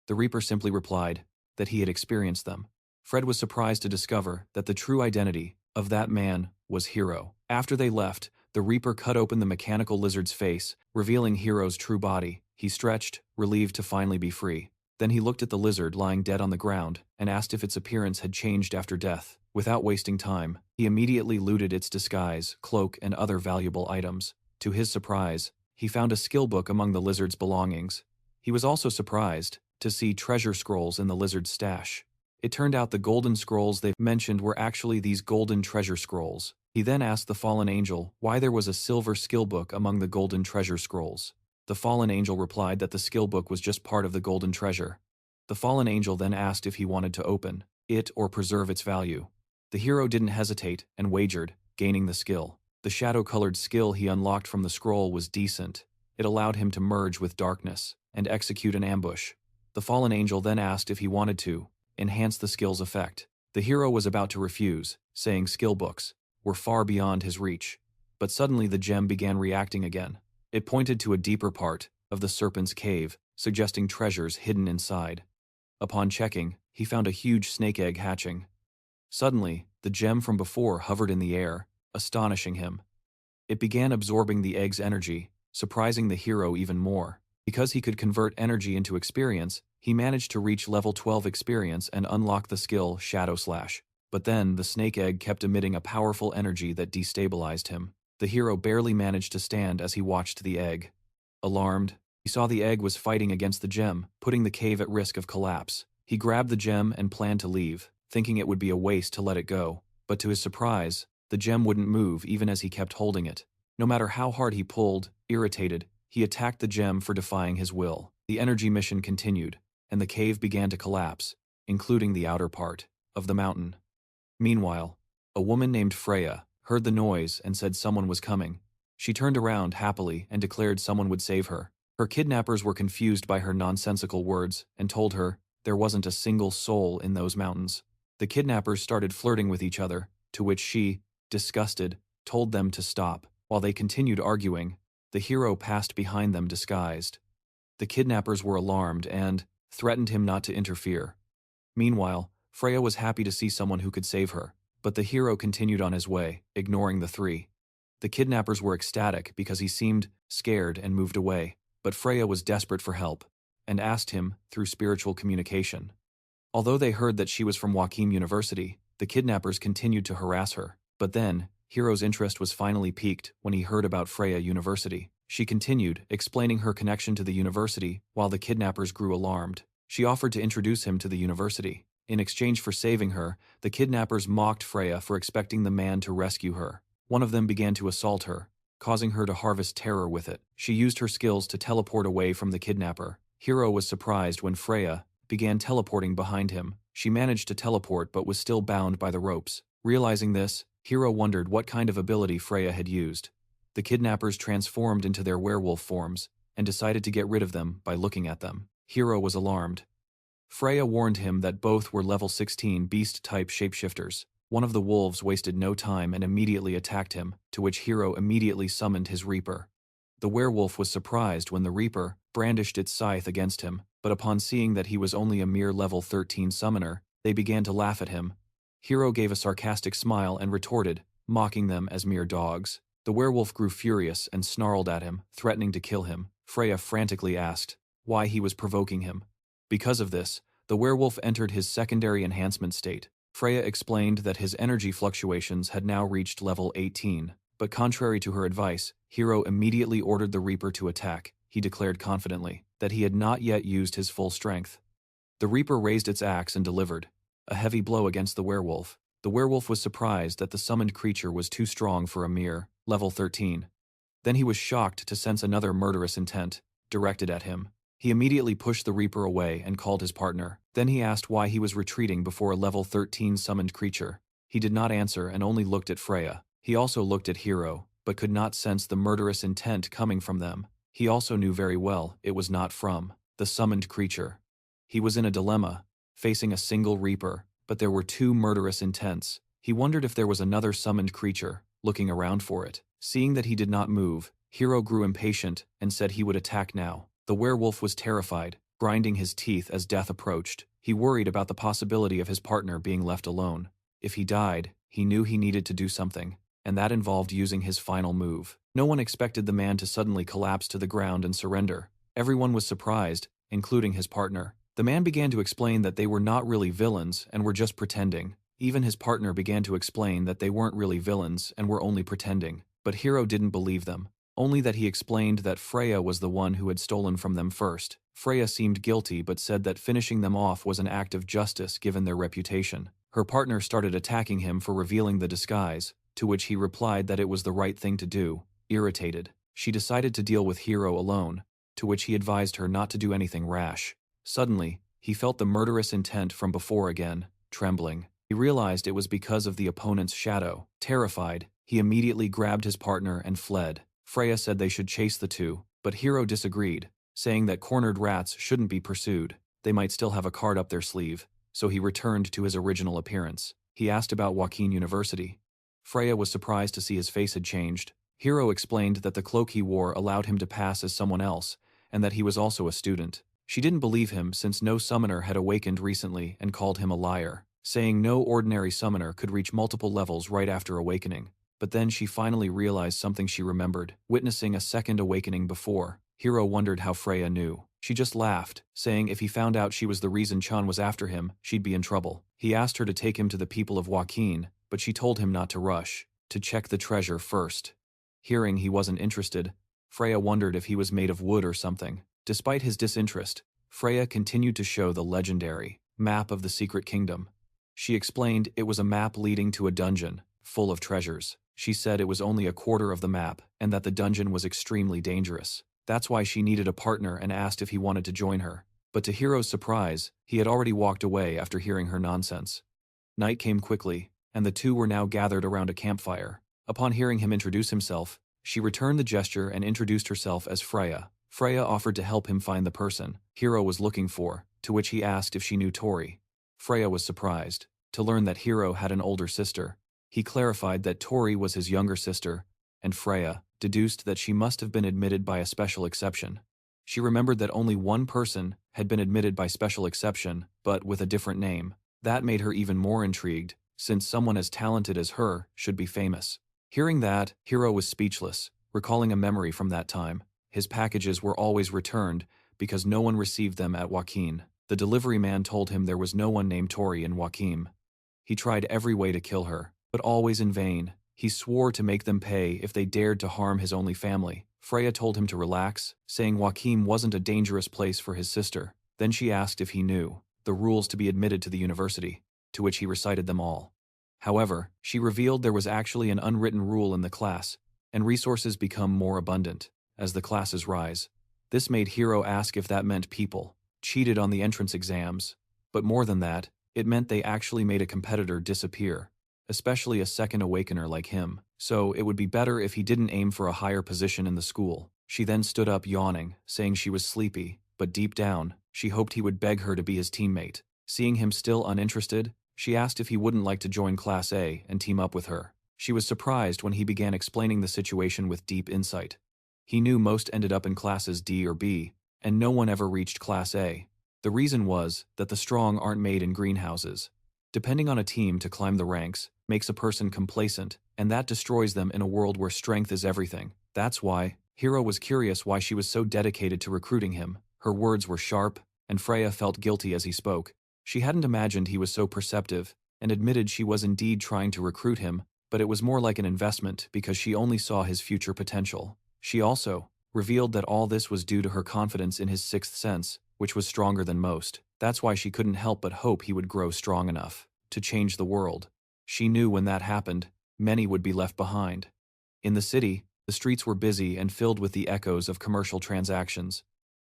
The Reaper simply replied that he had experienced them. Fred was surprised to discover that the true identity of that man was Hiro. After they left, the Reaper cut open the mechanical lizard's face, revealing Hiro's true body. He stretched, relieved to finally be free. Then he looked at the lizard lying dead on the ground and asked if its appearance had changed after death. Without wasting time, he immediately looted its disguise, cloak, and other valuable items. To his surprise, he found a skill book among the lizard's belongings. He was also surprised to see treasure scrolls in the lizard's stash. It turned out the golden scrolls they mentioned were actually these golden treasure scrolls. He then asked the fallen angel why there was a silver skill book among the golden treasure scrolls. The fallen angel replied that the skill book was just part of the golden treasure. The fallen angel then asked if he wanted to open it or preserve its value. The hero didn't hesitate and wagered, gaining the skill. The shadow-colored skill he unlocked from the scroll was decent. It allowed him to merge with darkness and execute an ambush. The fallen angel then asked if he wanted to enhance the skill's effect. The hero was about to refuse, saying skill books were far beyond his reach. But suddenly the gem began reacting again. It pointed to a deeper part of the serpent's cave, suggesting treasures hidden inside. Upon checking, he found a huge snake egg hatching. Suddenly, the gem from before hovered in the air, astonishing him. It began absorbing the egg's energy, surprising the hero even more. Because he could convert energy into experience, he managed to reach level 12 experience and unlock the skill Shadow Slash. But then, the snake egg kept emitting a powerful energy that destabilized him. The hero barely managed to stand as he watched the egg. Alarmed, he saw the egg was fighting against the gem, putting the cave at risk of collapse. He grabbed the gem and planned to leave, thinking it would be a waste to let it go. But to his surprise, the gem wouldn't move even as he kept holding it. No matter how hard he pulled, irritated, he attacked the gem for defying his will. The energy mission continued, and the cave began to collapse, including the outer part of the mountain. Meanwhile, a woman named Freya heard the noise and said someone was coming. She turned around happily and declared someone would save her. Her kidnappers were confused by her nonsensical words and told her there wasn't a single soul in those mountains. The kidnappers started flirting with each other, to which she, disgusted, told them to stop. While they continued arguing, the hero passed behind them disguised. The kidnappers were alarmed and threatened him not to interfere. Meanwhile, Freya was happy to see someone who could save her, but the hero continued on his way, ignoring the three. The kidnappers were ecstatic because he seemed scared and moved away, but Freya was desperate for help and asked him through spiritual communication. Although they heard that she was from Wakim University, the kidnappers continued to harass her. But then, Hiro's interest was finally piqued when he heard about Freya University. She continued, explaining her connection to the university while the kidnappers grew alarmed. She offered to introduce him to the university. In exchange for saving her, the kidnappers mocked Freya for expecting the man to rescue her. One of them began to assault her, causing her to harvest terror with it. She used her skills to teleport away from the kidnapper. Hiro was surprised when Freya began teleporting behind him. She managed to teleport but was still bound by the ropes. Realizing this, Hiro wondered what kind of ability Freya had used. The kidnappers transformed into their werewolf forms and decided to get rid of them by looking at them. Hiro was alarmed. Freya warned him that both were level 16 beast-type shapeshifters. One of the wolves wasted no time and immediately attacked him, to which Hiro immediately summoned his Reaper. The werewolf was surprised when the Reaper brandished its scythe against him, but upon seeing that he was only a mere level 13 summoner, they began to laugh at him. Hiro gave a sarcastic smile and retorted, mocking them as mere dogs. The werewolf grew furious and snarled at him, threatening to kill him. Freya frantically asked why he was provoking him. Because of this, the werewolf entered his secondary enhancement state. Freya explained that his energy fluctuations had now reached level 18, but contrary to her advice, Hiro immediately ordered the Reaper to attack. He declared confidently that he had not yet used his full strength. The Reaper raised its axe and delivered a heavy blow against the werewolf. The werewolf was surprised that the summoned creature was too strong for a mere level 13. Then he was shocked to sense another murderous intent directed at him. He immediately pushed the Reaper away and called his partner. Then he asked why he was retreating before a level 13 summoned creature. He did not answer and only looked at Freya. He also looked at Hiro, but could not sense the murderous intent coming from them. He also knew very well it was not from the summoned creature. He was in a dilemma, facing a single Reaper, but there were two murderous intents. He wondered if there was another summoned creature, looking around for it. Seeing that he did not move, Hiro grew impatient and said he would attack now. The werewolf was terrified, grinding his teeth as death approached. He worried about the possibility of his partner being left alone. If he died, he knew he needed to do something, and that involved using his final move. No one expected the man to suddenly collapse to the ground and surrender. Everyone was surprised, including his partner. The man began to explain that they were not really villains and were just pretending. Even his partner began to explain that they weren't really villains and were only pretending. But Hiro didn't believe them. Only that he explained that Freya was the one who had stolen from them first. Freya seemed guilty but said that finishing them off was an act of justice given their reputation. Her partner started attacking him for revealing the disguise, to which he replied that it was the right thing to do. Irritated, she decided to deal with Hiro alone, to which he advised her not to do anything rash. Suddenly, he felt the murderous intent from before again, trembling. He realized it was because of the opponent's shadow. Terrified, he immediately grabbed his partner and fled. Freya said they should chase the two, but Hiro disagreed, saying that cornered rats shouldn't be pursued. They might still have a card up their sleeve, so he returned to his original appearance. He asked about Wakim University. Freya was surprised to see his face had changed. Hiro explained that the cloak he wore allowed him to pass as someone else, and that he was also a student. She didn't believe him since no summoner had awakened recently and called him a liar, saying no ordinary summoner could reach multiple levels right after awakening. But then she finally realized something she remembered, witnessing a second awakening before. Hiro wondered how Freya knew. She just laughed, saying if he found out she was the reason Chan was after him, she'd be in trouble. He asked her to take him to the people of Wakim, but she told him not to rush, to check the treasure first. Hearing he wasn't interested, Freya wondered if he was made of wood or something. Despite his disinterest, Freya continued to show the legendary map of the Secret Kingdom. She explained it was a map leading to a dungeon, full of treasures. She said it was only a quarter of the map, and that the dungeon was extremely dangerous. That's why she needed a partner and asked if he wanted to join her. But to Hiro's surprise, he had already walked away after hearing her nonsense. Night came quickly, and the two were now gathered around a campfire. Upon hearing him introduce himself, she returned the gesture and introduced herself as Freya. Freya offered to help him find the person Hiro was looking for, to which he asked if she knew Tori. Freya was surprised to learn that Hiro had an older sister. He clarified that Tori was his younger sister, and Freya deduced that she must have been admitted by a special exception. She remembered that only one person had been admitted by special exception, but with a different name. That made her even more intrigued, since someone as talented as her should be famous. Hearing that, Hiro was speechless, recalling a memory from that time. His packages were always returned because no one received them at Joaquin. The delivery man told him there was no one named Tori in Joaquin. He tried every way to kill her, but always in vain. He swore to make them pay if they dared to harm his only family. Freya told him to relax, saying Joaquin wasn't a dangerous place for his sister. Then she asked if he knew the rules to be admitted to the university, to which he recited them all. However, she revealed there was actually an unwritten rule in the class, and resources become more abundant as the classes rise. This made Hiro ask if that meant people cheated on the entrance exams, but more than that, it meant they actually made a competitor disappear, especially a second awakener like him, so it would be better if he didn't aim for a higher position in the school. She then stood up yawning, saying she was sleepy, but deep down, she hoped he would beg her to be his teammate. Seeing him still uninterested, she asked if he wouldn't like to join Class A and team up with her. She was surprised when he began explaining the situation with deep insight. He knew most ended up in Classes D or B, and no one ever reached Class A. The reason was that the strong aren't made in greenhouses. Depending on a team to climb the ranks makes a person complacent, and that destroys them in a world where strength is everything. That's why Hiro was curious why she was so dedicated to recruiting him. Her words were sharp, and Freya felt guilty as he spoke. She hadn't imagined he was so perceptive, and admitted she was indeed trying to recruit him, but it was more like an investment because she only saw his future potential. She also revealed that all this was due to her confidence in his sixth sense, which was stronger than most. That's why she couldn't help but hope he would grow strong enough to change the world. She knew when that happened, many would be left behind. In the city, the streets were busy and filled with the echoes of commercial transactions.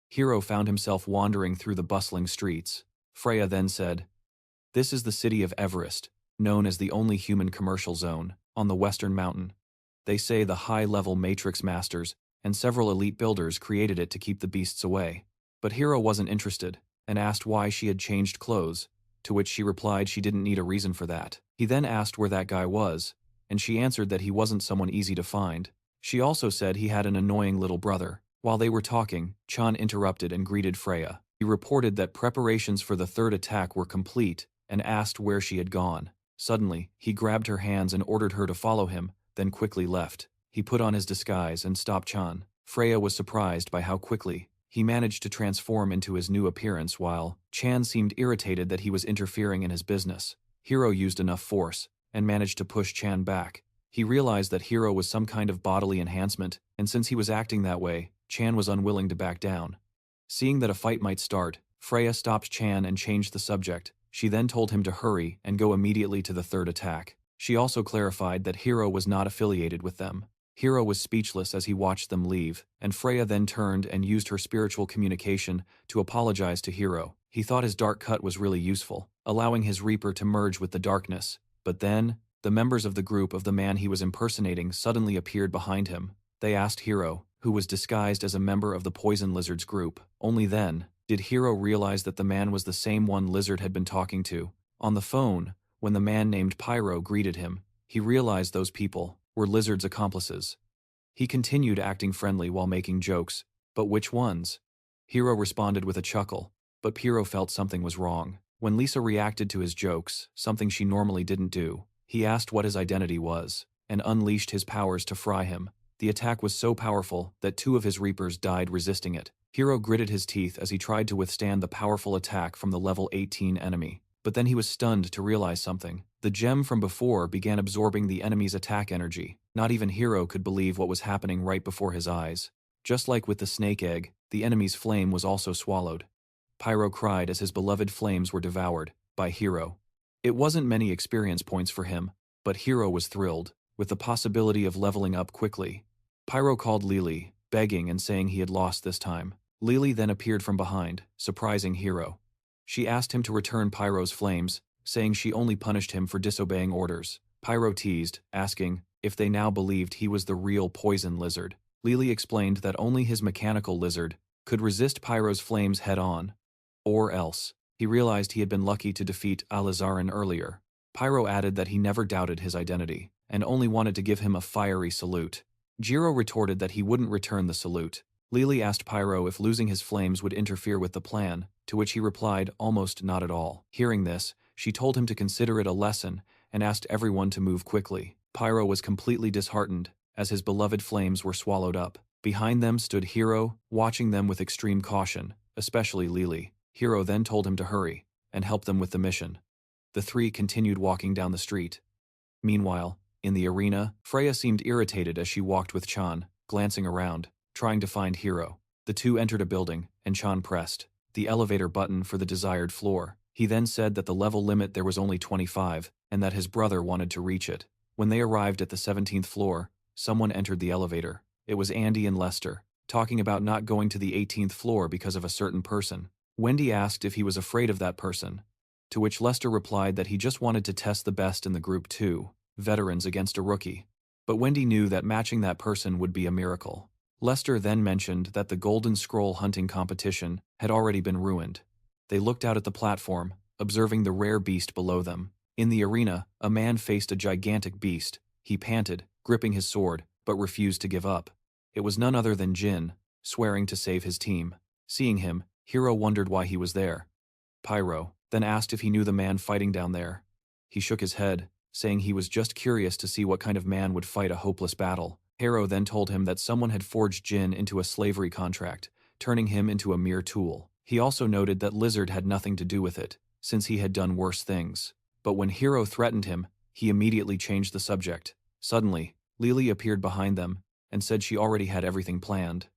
Hiro found himself wandering through the bustling streets. Freya then said, "This is the city of Everest, known as the only human commercial zone, on the Western Mountain. They say the high-level Matrix Masters and several elite builders created it to keep the beasts away." But Hiro wasn't interested, and asked why she had changed clothes, to which she replied she didn't need a reason for that. He then asked where that guy was, and she answered that he wasn't someone easy to find. She also said he had an annoying little brother. While they were talking, Chan interrupted and greeted Freya. He reported that preparations for the third attack were complete and asked where she had gone. Suddenly, he grabbed her hands and ordered her to follow him, then quickly left. He put on his disguise and stopped Chan. Freya was surprised by how quickly he managed to transform into his new appearance, while Chan seemed irritated that he was interfering in his business. Hiro used enough force and managed to push Chan back. He realized that Hiro was some kind of bodily enhancement, and since he was acting that way, Chan was unwilling to back down. Seeing that a fight might start, Freya stopped Chan and changed the subject. She then told him to hurry and go immediately to the third attack. She also clarified that Hiro was not affiliated with them. Hiro was speechless as he watched them leave, and Freya then turned and used her spiritual communication to apologize to Hiro. He thought his dark cut was really useful, allowing his Reaper to merge with the darkness. But then, the members of the group of the man he was impersonating suddenly appeared behind him. They asked Hiro, who was disguised as a member of the Poison Lizard's group. Only then did Hiro realize that the man was the same one Lizard had been talking to. On the phone, when the man named Pyro greeted him, he realized those people were Lizard's accomplices. He continued acting friendly while making jokes, but which ones? Hiro responded with a chuckle, but Pyro felt something was wrong. When Lisa reacted to his jokes, something she normally didn't do, he asked what his identity was, and unleashed his powers to fry him. The attack was so powerful that 2 of his Reapers died resisting it. Hiro gritted his teeth as he tried to withstand the powerful attack from the level 18 enemy. But then he was stunned to realize something. The gem from before began absorbing the enemy's attack energy. Not even Hiro could believe what was happening right before his eyes. Just like with the snake egg, the enemy's flame was also swallowed. Pyro cried as his beloved flames were devoured by Hiro. It wasn't many experience points for him, but Hiro was thrilled with the possibility of leveling up quickly. Pyro called Lily, begging and saying he had lost this time. Lily then appeared from behind, surprising Hiro. She asked him to return Pyro's flames, saying she only punished him for disobeying orders. Pyro teased, asking if they now believed he was the real poison lizard. Lily explained that only his mechanical lizard could resist Pyro's flames head-on. Or else. He realized he had been lucky to defeat Alizarin earlier. Pyro added that he never doubted his identity, and only wanted to give him a fiery salute. Jiro retorted that he wouldn't return the salute. Lily asked Pyro if losing his flames would interfere with the plan, to which he replied almost not at all. Hearing this, she told him to consider it a lesson and asked everyone to move quickly. Pyro was completely disheartened, as his beloved flames were swallowed up. Behind them stood Hiro, watching them with extreme caution, especially Lily. Hiro then told him to hurry and help them with the mission. The three continued walking down the street. Meanwhile, in the arena, Freya seemed irritated as she walked with Chan, glancing around, trying to find Hiro. The two entered a building, and Chan pressed the elevator button for the desired floor. He then said that the level limit there was only 25, and that his brother wanted to reach it. When they arrived at the 17th floor, someone entered the elevator. It was Andy and Lester, talking about not going to the 18th floor because of a certain person. Wendy asked if he was afraid of that person, to which Lester replied that he just wanted to test the best in the group 2, veterans against a rookie. But Wendy knew that matching that person would be a miracle. Lester then mentioned that the Golden Scroll hunting competition had already been ruined. They looked out at the platform, observing the rare beast below them. In the arena, a man faced a gigantic beast. He panted, gripping his sword, but refused to give up. It was none other than Jin, swearing to save his team. Seeing him, Hiro wondered why he was there. Pyro then asked if he knew the man fighting down there. He shook his head, saying he was just curious to see what kind of man would fight a hopeless battle. Hiro then told him that someone had forged Jin into a slavery contract, turning him into a mere tool. He also noted that Lizard had nothing to do with it, since he had done worse things. But when Hiro threatened him, he immediately changed the subject. Suddenly, Lily appeared behind them and said she already had everything planned.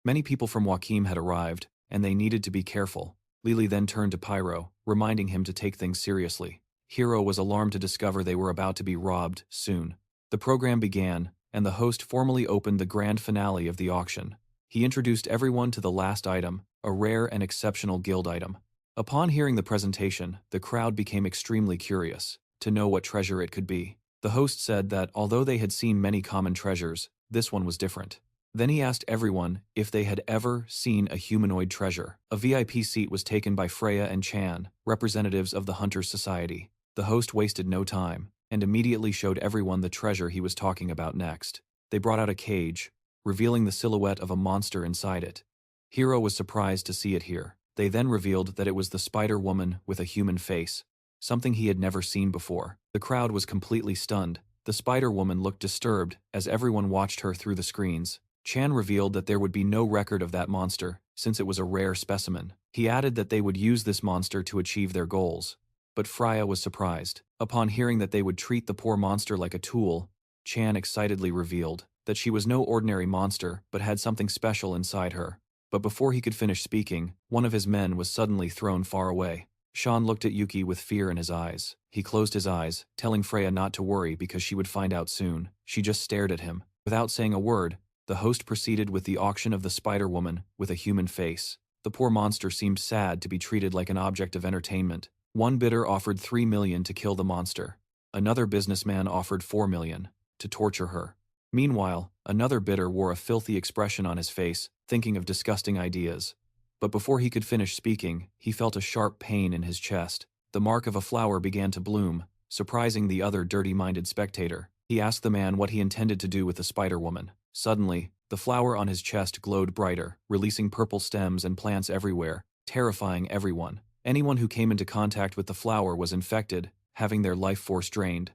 Many people from Joachim had arrived, and they needed to be careful. Lily then turned to Pyro, reminding him to take things seriously. Hiro was alarmed to discover they were about to be robbed soon. The program began, and the host formally opened the grand finale of the auction. He introduced everyone to the last item, a rare and exceptional guild item. Upon hearing the presentation, the crowd became extremely curious to know what treasure it could be. The host said that although they had seen many common treasures, this one was different. Then he asked everyone if they had ever seen a humanoid treasure. A VIP seat was taken by Freya and Chan, representatives of the Hunters Society. The host wasted no time, and immediately showed everyone the treasure he was talking about next. They brought out a cage, revealing the silhouette of a monster inside it. Hiro was surprised to see it here. They then revealed that it was the Spider Woman with a human face, something he had never seen before. The crowd was completely stunned. The Spider Woman looked disturbed as everyone watched her through the screens. Chan revealed that there would be no record of that monster, since it was a rare specimen. He added that they would use this monster to achieve their goals. But Freya was surprised. Upon hearing that they would treat the poor monster like a tool, Chan excitedly revealed that she was no ordinary monster but had something special inside her. But before he could finish speaking, one of his men was suddenly thrown far away. Sean looked at Yuki with fear in his eyes. He closed his eyes, telling Freya not to worry because she would find out soon. She just stared at him. Without saying a word, the host proceeded with the auction of the Spider Woman with a human face. The poor monster seemed sad to be treated like an object of entertainment. One bidder offered 3 million to kill the monster. Another businessman offered 4 million to torture her. Meanwhile, another bidder wore a filthy expression on his face, thinking of disgusting ideas. But before he could finish speaking, he felt a sharp pain in his chest. The mark of a flower began to bloom, surprising the other dirty-minded spectator. He asked the man what he intended to do with the Spider Woman. Suddenly, the flower on his chest glowed brighter, releasing purple stems and plants everywhere, terrifying everyone. Anyone who came into contact with the flower was infected, having their life force drained.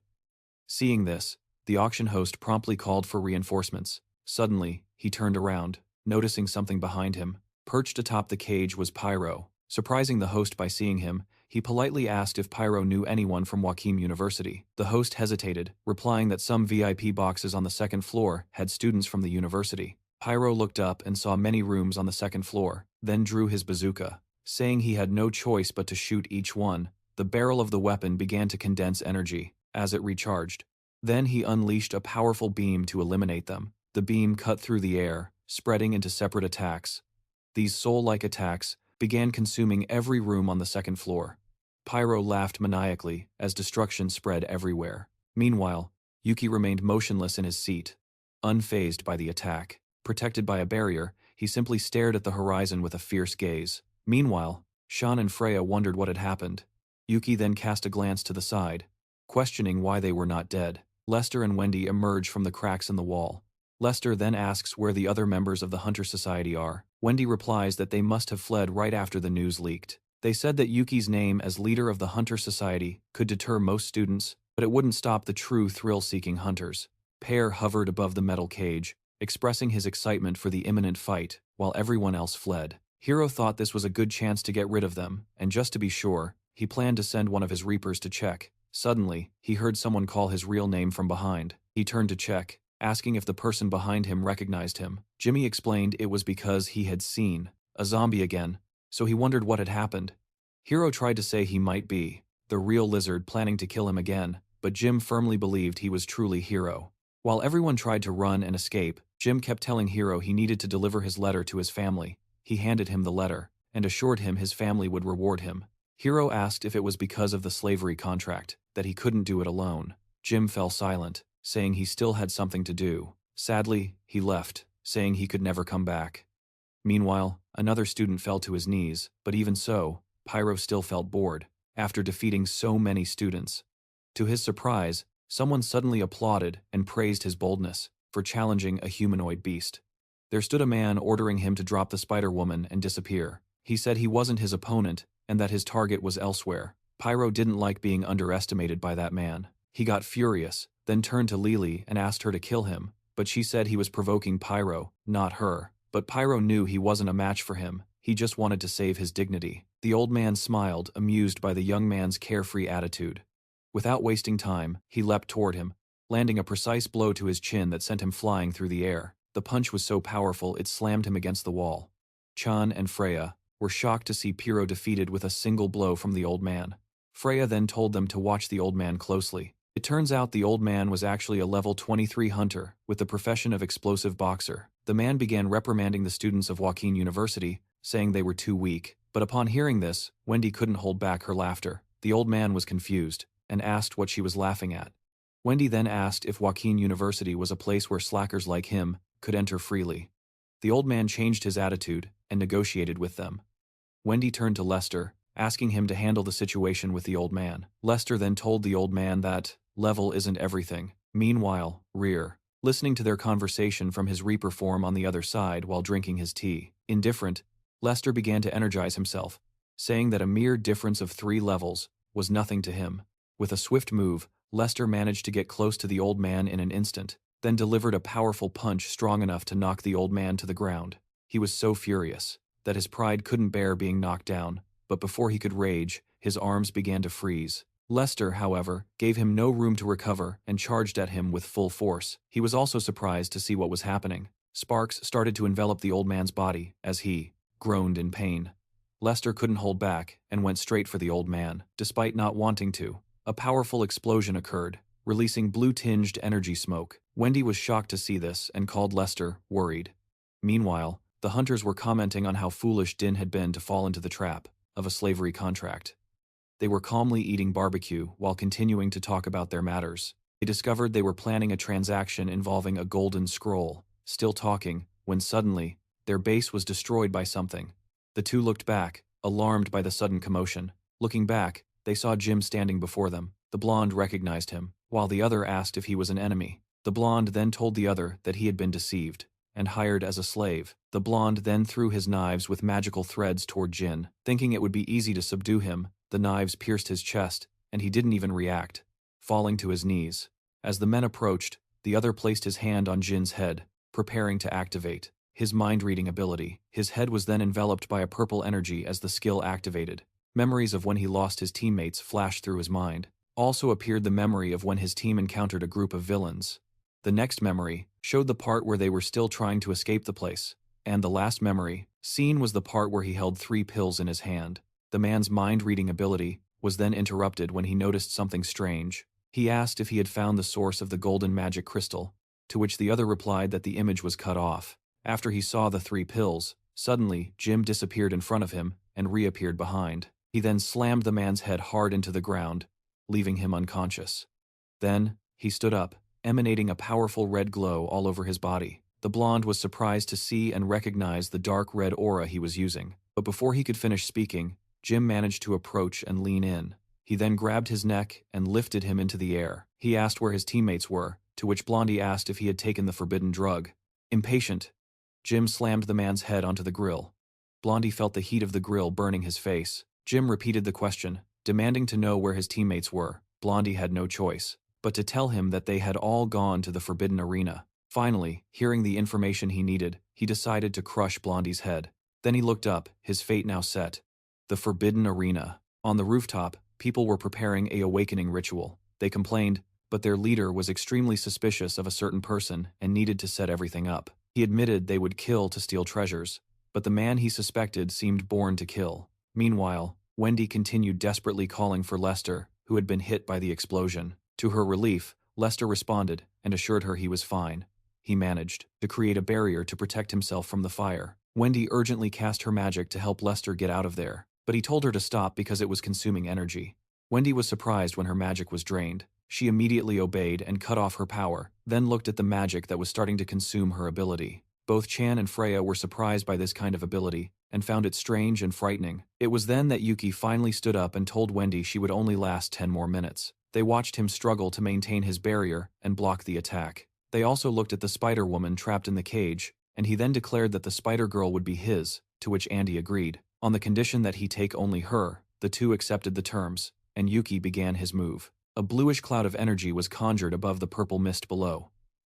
Seeing this, the auction host promptly called for reinforcements. Suddenly, he turned around, noticing something behind him. Perched atop the cage was Pyro. Surprising the host by seeing him, he politely asked if Pyro knew anyone from Joachim University. The host hesitated, replying that some VIP boxes on the second floor had students from the university. Pyro looked up and saw many rooms on the second floor, then drew his bazooka. Saying he had no choice but to shoot each one, the barrel of the weapon began to condense energy as it recharged. Then he unleashed a powerful beam to eliminate them. The beam cut through the air, spreading into separate attacks. These soul-like attacks began consuming every room on the second floor. Pyro laughed maniacally as destruction spread everywhere. Meanwhile, Yuki remained motionless in his seat, unfazed by the attack. Protected by a barrier, he simply stared at the horizon with a fierce gaze. Meanwhile, Shan and Freya wondered what had happened. Yuki then cast a glance to the side, questioning why they were not dead. Lester and Wendy emerge from the cracks in the wall. Lester then asks where the other members of the Hunter Society are. Wendy replies that they must have fled right after the news leaked. They said that Yuki's name as leader of the Hunter Society could deter most students, but it wouldn't stop the true thrill-seeking hunters. Pear hovered above the metal cage, expressing his excitement for the imminent fight, while everyone else fled. Hiro thought this was a good chance to get rid of them, and just to be sure, he planned to send one of his reapers to check. Suddenly, he heard someone call his real name from behind. He turned to check, asking if the person behind him recognized him. Jimmy explained it was because he had seen a zombie again, so he wondered what had happened. Hiro tried to say he might be the real lizard planning to kill him again, but Jim firmly believed he was truly Hiro. While everyone tried to run and escape, Jim kept telling Hiro he needed to deliver his letter to his family. He handed him the letter, and assured him his family would reward him. Hiro asked if it was because of the slavery contract, that he couldn't do it alone. Jim fell silent, saying he still had something to do. Sadly, he left, saying he could never come back. Meanwhile, another student fell to his knees, but even so, Pyro still felt bored, after defeating so many students. To his surprise, someone suddenly applauded and praised his boldness for challenging a humanoid beast. There stood a man ordering him to drop the Spider-Woman and disappear. He said he wasn't his opponent and that his target was elsewhere. Pyro didn't like being underestimated by that man. He got furious, then turned to Lily and asked her to kill him, but she said he was provoking Pyro, not her. But Pyro knew he wasn't a match for him. He just wanted to save his dignity. The old man smiled, amused by the young man's carefree attitude. Without wasting time, he leapt toward him, landing a precise blow to his chin that sent him flying through the air. The punch was so powerful it slammed him against the wall. Chan and Freya were shocked to see Pyro defeated with a single blow from the old man. Freya then told them to watch the old man closely. It turns out the old man was actually a level 23 hunter with the profession of explosive boxer. The man began reprimanding the students of Joaquin University, saying they were too weak. But upon hearing this, Wendy couldn't hold back her laughter. The old man was confused and asked what she was laughing at. Wendy then asked if Joaquin University was a place where slackers like him could enter freely. The old man changed his attitude and negotiated with them. Wendy turned to Lester, asking him to handle the situation with the old man. Lester then told the old man that level isn't everything. Meanwhile, Rear, listening to their conversation from his Reaper form on the other side while drinking his tea. Indifferent, Lester began to energize himself, saying that a mere difference of 3 levels was nothing to him. With a swift move, Lester managed to get close to the old man in an instant, then delivered a powerful punch strong enough to knock the old man to the ground. He was so furious that his pride couldn't bear being knocked down, but before he could rage, his arms began to freeze. Lester, however, gave him no room to recover and charged at him with full force. He was also surprised to see what was happening. Sparks started to envelop the old man's body as he groaned in pain. Lester couldn't hold back and went straight for the old man, despite not wanting to. A powerful explosion occurred, releasing blue-tinged energy smoke. Wendy was shocked to see this and called Lester worried. Meanwhile, the hunters were commenting on how foolish Din had been to fall into the trap of a slavery contract. They were calmly eating barbecue while continuing to talk about their matters. They discovered they were planning a transaction involving a golden scroll. Still talking, when suddenly, their base was destroyed by something. The two looked back, alarmed by the sudden commotion. Looking back, they saw Jim standing before them. The blonde recognized him, while the other asked if he was an enemy. The blonde then told the other that he had been deceived and hired as a slave. The blonde then threw his knives with magical threads toward Jin. Thinking it would be easy to subdue him, the knives pierced his chest, and he didn't even react, falling to his knees. As the men approached, the other placed his hand on Jin's head, preparing to activate his mind-reading ability. His head was then enveloped by a purple energy as the skill activated. Memories of when he lost his teammates flashed through his mind. Also appeared the memory of when his team encountered a group of villains. The next memory showed the part where they were still trying to escape the place. And the last memory seen was the part where he held 3 pills in his hand. The man's mind-reading ability was then interrupted when he noticed something strange. He asked if he had found the source of the golden magic crystal, to which the other replied that the image was cut off. After he saw the 3 pills, suddenly Jim disappeared in front of him and reappeared behind. He then slammed the man's head hard into the ground, leaving him unconscious. Then, he stood up, emanating a powerful red glow all over his body. The blonde was surprised to see and recognize the dark red aura he was using. But before he could finish speaking, Jim managed to approach and lean in. He then grabbed his neck and lifted him into the air. He asked where his teammates were, to which Blondie asked if he had taken the forbidden drug. Impatient, Jim slammed the man's head onto the grill. Blondie felt the heat of the grill burning his face. Jim repeated the question, demanding to know where his teammates were. Blondie had no choice but to tell him that they had all gone to the forbidden arena. Finally, hearing the information he needed, he decided to crush Blondie's head. Then he looked up, his fate now set. The forbidden arena. On the rooftop, people were preparing a awakening ritual. They complained, but their leader was extremely suspicious of a certain person and needed to set everything up. He admitted they would kill to steal treasures, but the man he suspected seemed born to kill. Meanwhile, Wendy continued desperately calling for Lester, who had been hit by the explosion. To her relief, Lester responded and assured her he was fine. He managed to create a barrier to protect himself from the fire. Wendy urgently cast her magic to help Lester get out of there, but he told her to stop because it was consuming energy. Wendy was surprised when her magic was drained. She immediately obeyed and cut off her power, then looked at the magic that was starting to consume her ability. Both Chan and Freya were surprised by this kind of ability and found it strange and frightening. It was then that Yuki finally stood up and told Wendy she would only last 10 more minutes. They watched him struggle to maintain his barrier and block the attack. They also looked at the spider woman trapped in the cage, and he then declared that the spider girl would be his, to which Andy agreed. On the condition that he take only her, the two accepted the terms, and Yuki began his move. A bluish cloud of energy was conjured above the purple mist below.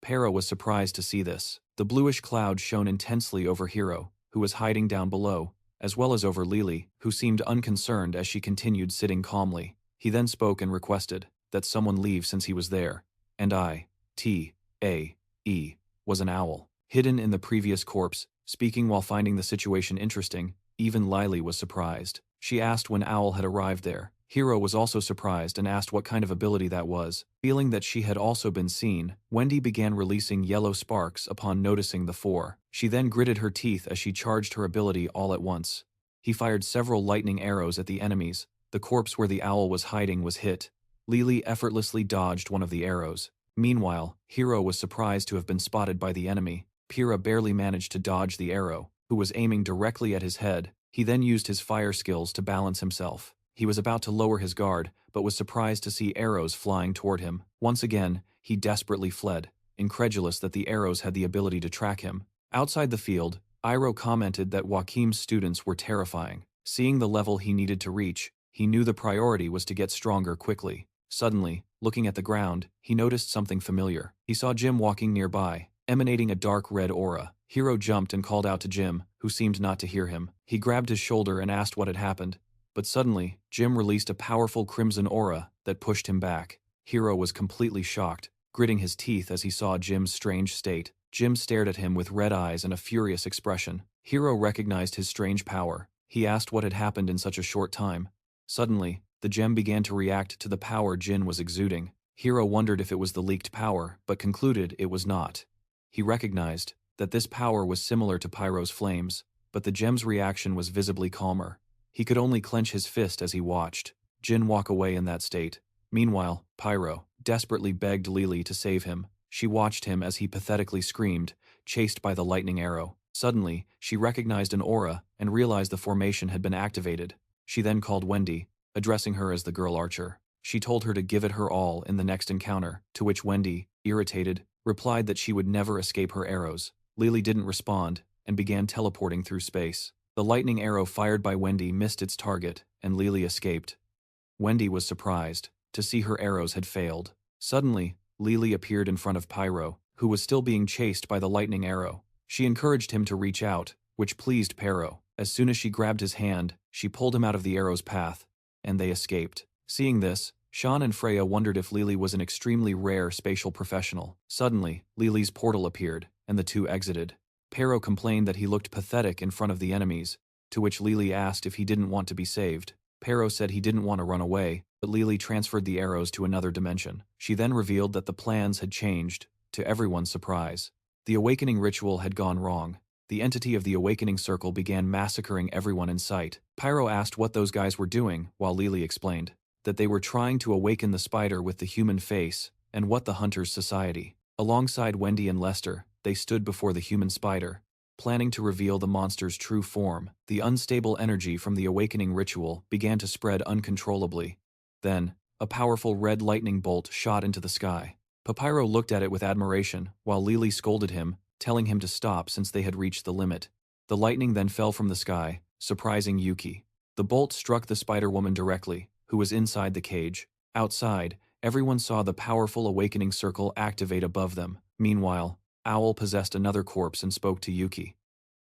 Para was surprised to see this. The bluish cloud shone intensely over Hiro, who was hiding down below, as well as over Lily, who seemed unconcerned as she continued sitting calmly. He then spoke and requested that someone leave since he was there, and I.T.A.E. was an owl. Hidden in the previous corpse, speaking while finding the situation interesting, even Lily was surprised. She asked when Owl had arrived there. Hiro was also surprised and asked what kind of ability that was. Feeling that she had also been seen, Wendy began releasing yellow sparks upon noticing the 4. She then gritted her teeth as she charged her ability all at once. He fired several lightning arrows at the enemies. The corpse where the owl was hiding was hit. Lily effortlessly dodged one of the arrows. Meanwhile, Hiro was surprised to have been spotted by the enemy. Pyrrha barely managed to dodge the arrow, who was aiming directly at his head. He then used his fire skills to balance himself. He was about to lower his guard, but was surprised to see arrows flying toward him. Once again, he desperately fled, incredulous that the arrows had the ability to track him. Outside the field, Hiro commented that Joachim's students were terrifying. Seeing the level he needed to reach, he knew the priority was to get stronger quickly. Suddenly, looking at the ground, he noticed something familiar. He saw Jim walking nearby, emanating a dark red aura. Hiro jumped and called out to Jim, who seemed not to hear him. He grabbed his shoulder and asked what had happened. But suddenly, Jim released a powerful crimson aura that pushed him back. Hiro was completely shocked, gritting his teeth as he saw Jim's strange state. Jim stared at him with red eyes and a furious expression. Hiro recognized his strange power. He asked what had happened in such a short time. Suddenly, the gem began to react to the power Jin was exuding. Hiro wondered if it was the leaked power, but concluded it was not. He recognized that this power was similar to Pyro's flames, but the gem's reaction was visibly calmer. He could only clench his fist as he watched Jin walk away in that state. Meanwhile, Pyro desperately begged Lily to save him. She watched him as he pathetically screamed, chased by the lightning arrow. Suddenly, she recognized an aura and realized the formation had been activated. She then called Wendy, addressing her as the girl archer. She told her to give it her all in the next encounter, to which Wendy, irritated, replied that she would never escape her arrows. Lily didn't respond and began teleporting through space. The lightning arrow fired by Wendy missed its target, and Lily escaped. Wendy was surprised to see her arrows had failed. Suddenly, Lily appeared in front of Pyro, who was still being chased by the lightning arrow. She encouraged him to reach out, which pleased Pyro. As soon as she grabbed his hand, she pulled him out of the arrow's path, and they escaped. Seeing this, Sean and Freya wondered if Lily was an extremely rare spatial professional. Suddenly, Lily's portal appeared, and the two exited. Pyro complained that he looked pathetic in front of the enemies, to which Lily asked if he didn't want to be saved. Pyro said he didn't want to run away, but Lily transferred the arrows to another dimension. She then revealed that the plans had changed, to everyone's surprise. The awakening ritual had gone wrong. The entity of the awakening circle began massacring everyone in sight. Pyro asked what those guys were doing, while Lily explained that they were trying to awaken the spider with the human face, and what the Hunters Society. Alongside Wendy and Lester, they stood before the human spider, planning to reveal the monster's true form. The unstable energy from the awakening ritual began to spread uncontrollably. Then, a powerful red lightning bolt shot into the sky. Papyro looked at it with admiration, while Lily scolded him, telling him to stop since they had reached the limit. The lightning then fell from the sky, surprising Yuki. The bolt struck the Spider-Woman directly, who was inside the cage. Outside, everyone saw the powerful awakening circle activate above them. Meanwhile, Owl possessed another corpse and spoke to Yuki.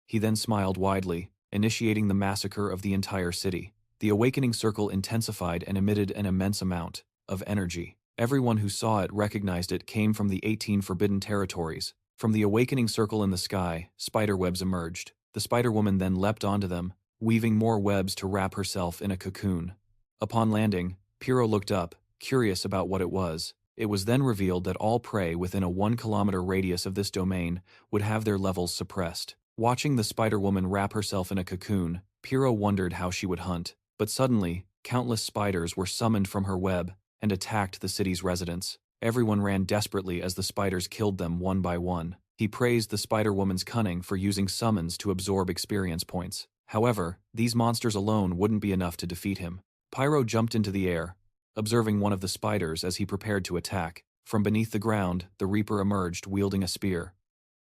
He then smiled widely, initiating the massacre of the entire city. The awakening circle intensified and emitted an immense amount of energy. Everyone who saw it recognized it came from the 18 forbidden territories. From the awakening circle in the sky, spiderwebs emerged. The Spider-Woman then leapt onto them, weaving more webs to wrap herself in a cocoon. Upon landing, Pyro looked up, curious about what it was. It was then revealed that all prey within a 1-kilometer radius of this domain would have their levels suppressed. Watching the Spider-Woman wrap herself in a cocoon, Pyro wondered how she would hunt. But suddenly, countless spiders were summoned from her web and attacked the city's residents. Everyone ran desperately as the spiders killed them one by one. He praised the Spider-Woman's cunning for using summons to absorb experience points. However, these monsters alone wouldn't be enough to defeat him. Pyro jumped into the air, observing one of the spiders as he prepared to attack. From beneath the ground, the Reaper emerged wielding a spear.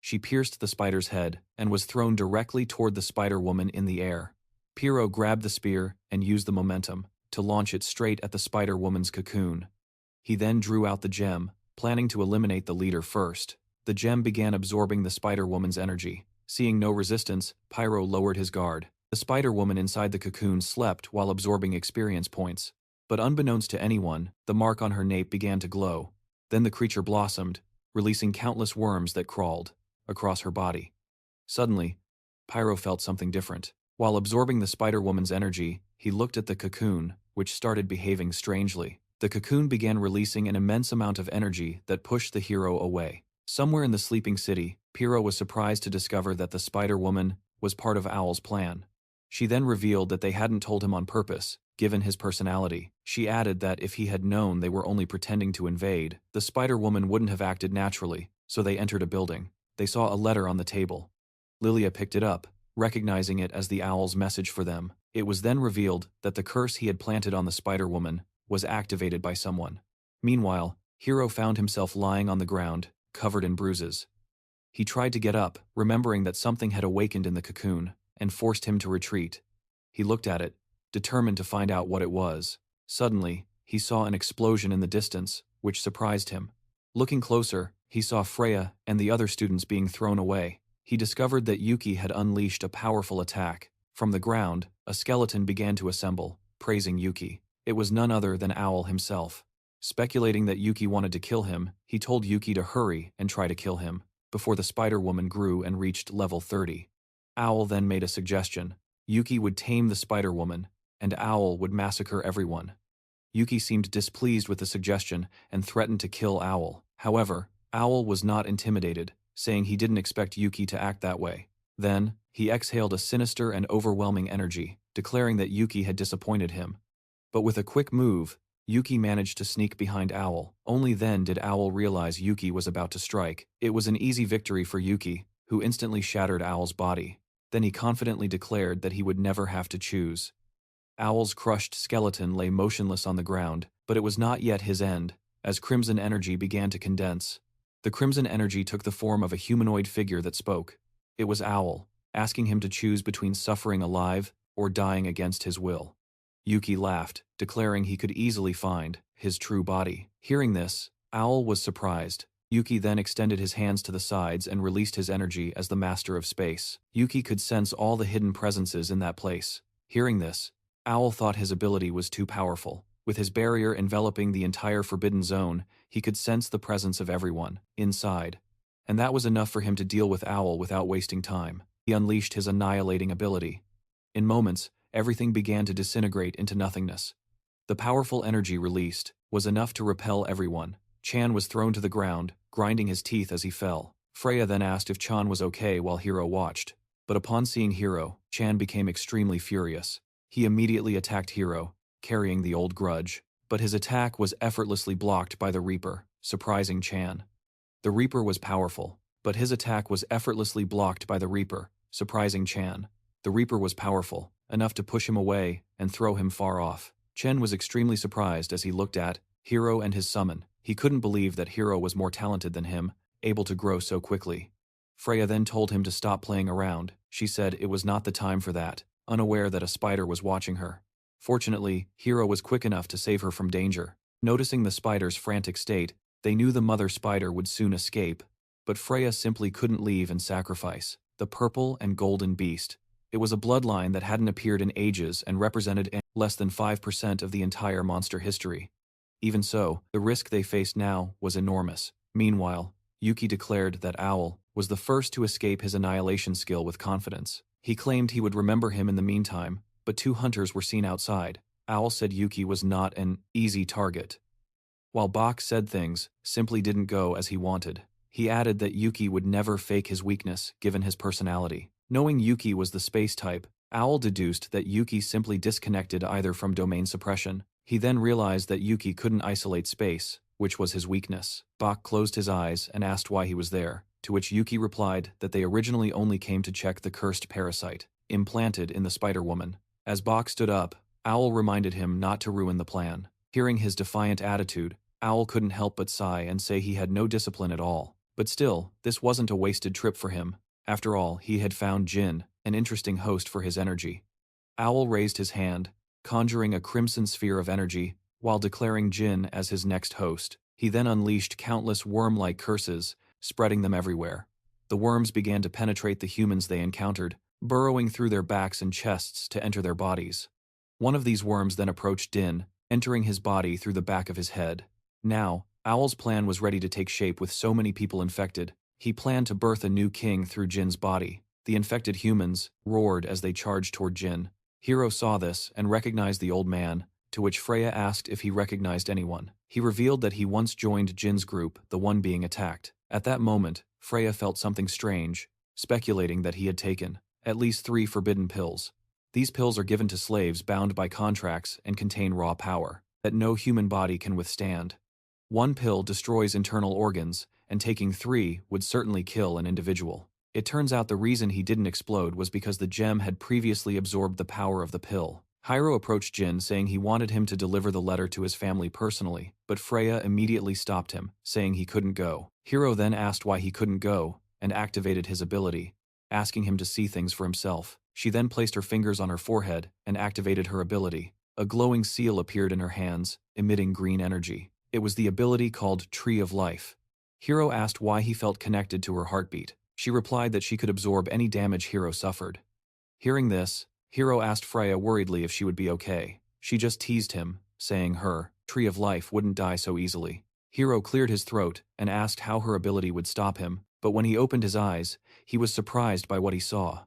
She pierced the spider's head and was thrown directly toward the Spider-Woman in the air. Pyro grabbed the spear and used the momentum to launch it straight at the Spider-Woman's cocoon. He then drew out the gem, planning to eliminate the leader first. The gem began absorbing the Spider-Woman's energy. Seeing no resistance, Pyro lowered his guard. The Spider-Woman inside the cocoon slept while absorbing experience points. But unbeknownst to anyone, the mark on her nape began to glow. Then the creature blossomed, releasing countless worms that crawled across her body. Suddenly, Pyro felt something different. While absorbing the Spider-Woman's energy, he looked at the cocoon, which started behaving strangely. The cocoon began releasing an immense amount of energy that pushed the hero away. Somewhere in the sleeping city, Pyro was surprised to discover that the Spider-Woman was part of Owl's plan. She then revealed that they hadn't told him on purpose, given his personality. She added that if he had known they were only pretending to invade, the Spider-Woman wouldn't have acted naturally, so they entered a building. They saw a letter on the table. Lilia picked it up, recognizing it as the Owl's message for them. It was then revealed that the curse he had planted on the Spider-Woman was activated by someone. Meanwhile, Hiro found himself lying on the ground, covered in bruises. He tried to get up, remembering that something had awakened in the cocoon, and forced him to retreat. He looked at it, determined to find out what it was. Suddenly, he saw an explosion in the distance, which surprised him. Looking closer, he saw Freya and the other students being thrown away. He discovered that Yuki had unleashed a powerful attack. From the ground, a skeleton began to assemble, praising Yuki. It was none other than Owl himself. Speculating that Yuki wanted to kill him, he told Yuki to hurry and try to kill him, before the Spider-Woman grew and reached level 30. Owl then made a suggestion. Yuki would tame the Spider-Woman, and Owl would massacre everyone. Yuki seemed displeased with the suggestion and threatened to kill Owl. However, Owl was not intimidated, saying he didn't expect Yuki to act that way. Then, he exhaled a sinister and overwhelming energy, declaring that Yuki had disappointed him. But with a quick move, Yuki managed to sneak behind Owl. Only then did Owl realize Yuki was about to strike. It was an easy victory for Yuki, who instantly shattered Owl's body. Then he confidently declared that he would never have to choose. Owl's crushed skeleton lay motionless on the ground, but it was not yet his end, as crimson energy began to condense. The crimson energy took the form of a humanoid figure that spoke. It was Owl, asking him to choose between suffering alive or dying against his will. Yuki laughed, declaring he could easily find his true body. Hearing this, Owl was surprised. Yuki then extended his hands to the sides and released his energy as the master of space. Yuki could sense all the hidden presences in that place. Hearing this, Owl thought his ability was too powerful. With his barrier enveloping the entire forbidden zone, he could sense the presence of everyone inside. And that was enough for him to deal with Owl without wasting time. He unleashed his annihilating ability. In moments, everything began to disintegrate into nothingness. The powerful energy released was enough to repel everyone. Chan was thrown to the ground, grinding his teeth as he fell. Freya then asked if Chan was okay while Hiro watched. But upon seeing Hiro, Chan became extremely furious. He immediately attacked Hiro, carrying the old grudge. But his attack was effortlessly blocked by the Reaper, surprising Chan. The Reaper was powerful, but his attack was effortlessly blocked by the Reaper, surprising Chan. The Reaper was powerful, enough to push him away and throw him far off. Chen was extremely surprised as he looked at Hiro and his summon. He couldn't believe that Hiro was more talented than him, able to grow so quickly. Freya then told him to stop playing around. She said it was not the time for that, unaware that a spider was watching her. Fortunately, Hiro was quick enough to save her from danger. Noticing the spider's frantic state, they knew the mother spider would soon escape. But Freya simply couldn't leave and sacrifice the purple and golden beast. It was a bloodline that hadn't appeared in ages and represented less than 5% of the entire monster history. Even so, the risk they faced now was enormous. Meanwhile, Yuki declared that Owl was the first to escape his annihilation skill with confidence. He claimed he would remember him in the meantime, but 2 hunters were seen outside. Owl said Yuki was not an easy target. While Bach said things simply didn't go as he wanted. He added that Yuki would never fake his weakness given his personality. Knowing Yuki was the space type, Owl deduced that Yuki simply disconnected either from domain suppression. He then realized that Yuki couldn't isolate space, which was his weakness. Bach closed his eyes and asked why he was there, to which Yuki replied that they originally only came to check the cursed parasite implanted in the Spider-Woman. As Bach stood up, Owl reminded him not to ruin the plan. Hearing his defiant attitude, Owl couldn't help but sigh and say he had no discipline at all. But still, this wasn't a wasted trip for him. After all, he had found Jin, an interesting host for his energy. Owl raised his hand, conjuring a crimson sphere of energy, while declaring Jin as his next host. He then unleashed countless worm-like curses, spreading them everywhere. The worms began to penetrate the humans they encountered, burrowing through their backs and chests to enter their bodies. One of these worms then approached Din, entering his body through the back of his head. Now, Owl's plan was ready to take shape with so many people infected. He planned to birth a new king through Jin's body. The infected humans roared as they charged toward Jin. Hiro saw this and recognized the old man, to which Freya asked if he recognized anyone. He revealed that he once joined Jin's group, the one being attacked. At that moment, Freya felt something strange, speculating that he had taken at least 3 forbidden pills. These pills are given to slaves bound by contracts and contain raw power that no human body can withstand. 1 pill destroys internal organs, and taking 3 would certainly kill an individual. It turns out the reason he didn't explode was because the gem had previously absorbed the power of the pill. Hiro approached Jin saying he wanted him to deliver the letter to his family personally, but Freya immediately stopped him, saying he couldn't go. Hiro then asked why he couldn't go, and activated his ability, asking him to see things for himself. She then placed her fingers on her forehead and activated her ability. A glowing seal appeared in her hands, emitting green energy. It was the ability called Tree of Life. Hiro asked why he felt connected to her heartbeat. She replied that she could absorb any damage Hiro suffered. Hearing this, Hiro asked Freya worriedly if she would be okay. She just teased him, saying her Tree of Life wouldn't die so easily. Hiro cleared his throat and asked how her ability would stop him, but when he opened his eyes, he was surprised by what he saw.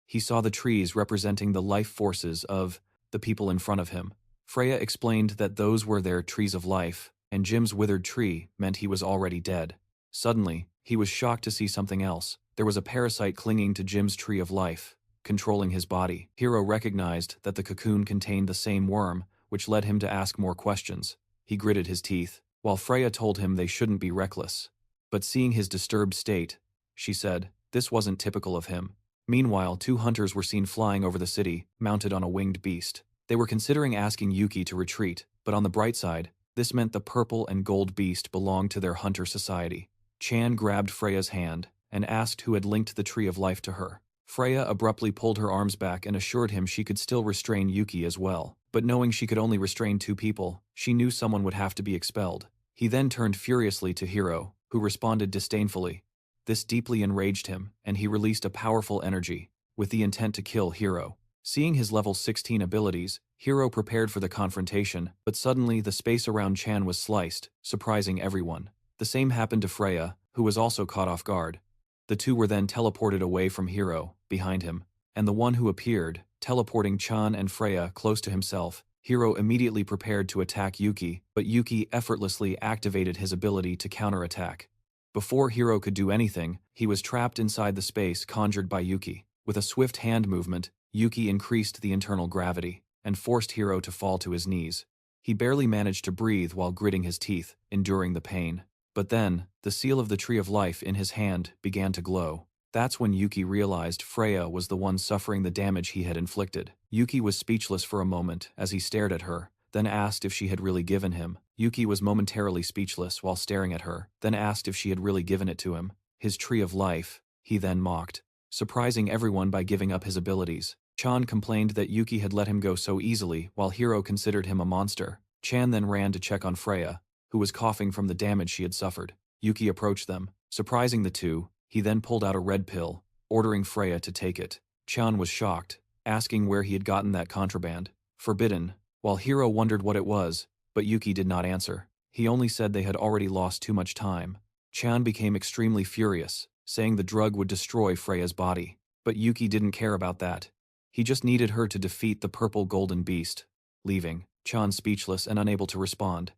He saw the trees representing the life forces of the people in front of him. Freya explained that those were their trees of life, and Jim's withered tree meant he was already dead. Suddenly, he was shocked to see something else. There was a parasite clinging to Jim's tree of life, controlling his body. Hiro recognized that the cocoon contained the same worm, which led him to ask more questions. He gritted his teeth, while Freya told him they shouldn't be reckless. But seeing his disturbed state, she said, this wasn't typical of him. Meanwhile, 2 hunters were seen flying over the city, mounted on a winged beast. They were considering asking Yuki to retreat, but on the bright side, this meant the purple and gold beast belonged to their hunter society. Chan grabbed Freya's hand and asked who had linked the Tree of Life to her. Freya abruptly pulled her arms back and assured him she could still restrain Yuki as well. But knowing she could only restrain 2 people, she knew someone would have to be expelled. He then turned furiously to Hiro, who responded disdainfully. This deeply enraged him, and he released a powerful energy, with the intent to kill Hiro. Seeing his level 16 abilities, Hiro prepared for the confrontation, but suddenly the space around Chan was sliced, surprising everyone. The same happened to Freya, who was also caught off guard. The 2 were then teleported away from Hiro, behind him, and the one who appeared, teleporting Chan and Freya close to himself. Hiro immediately prepared to attack Yuki, but Yuki effortlessly activated his ability to counterattack. Before Hiro could do anything, he was trapped inside the space conjured by Yuki. With a swift hand movement, Yuki increased the internal gravity and forced Hiro to fall to his knees. He barely managed to breathe while gritting his teeth, enduring the pain. But then, the seal of the Tree of Life in his hand began to glow. That's when Yuki realized Freya was the one suffering the damage he had inflicted. Yuki was speechless for a moment as he stared at her, then asked if she had really given him. Yuki was momentarily speechless while staring at her, then asked if she had really given it to him. His Tree of Life, he then mocked, surprising everyone by giving up his abilities. Chan complained that Yuki had let him go so easily while Hiro considered him a monster. Chan then ran to check on Freya, who was coughing from the damage she had suffered. Yuki approached them, surprising the two. He then pulled out a red pill, ordering Freya to take it. Chan was shocked, asking where he had gotten that contraband. Forbidden, while Hiro wondered what it was, but Yuki did not answer. He only said they had already lost too much time. Chan became extremely furious, saying the drug would destroy Freya's body. But Yuki didn't care about that. He just needed her to defeat the purple golden beast. Leaving, Chan speechless and unable to respond.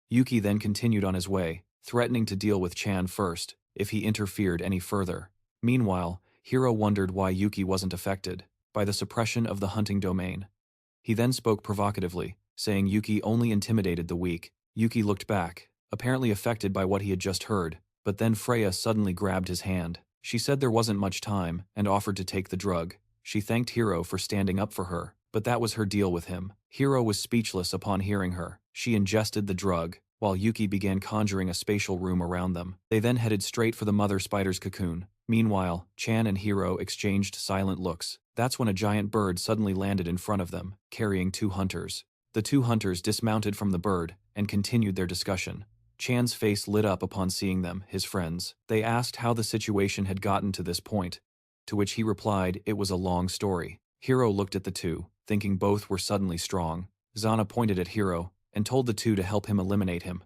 Yuki then continued on his way, threatening to deal with Chan first if he interfered any further. Meanwhile, Hiro wondered why Yuki wasn't affected by the suppression of the hunting domain. He then spoke provocatively, saying Yuki only intimidated the weak. Yuki looked back, apparently affected by what he had just heard, but then Freya suddenly grabbed his hand. She said there wasn't much time and offered to take the drug. She thanked Hiro for standing up for her, but that was her deal with him. Hiro was speechless upon hearing her. She ingested the drug, while Yuki began conjuring a spatial room around them. They then headed straight for the mother spider's cocoon. Meanwhile, Chan and Hiro exchanged silent looks. That's when a giant bird suddenly landed in front of them, carrying two hunters. The two hunters dismounted from the bird and continued their discussion. Chan's face lit up upon seeing them, his friends. They asked how the situation had gotten to this point, to which he replied it was a long story. Hiro looked at the two, thinking both were suddenly strong. Zana pointed at Hiro and told the two to help him eliminate him.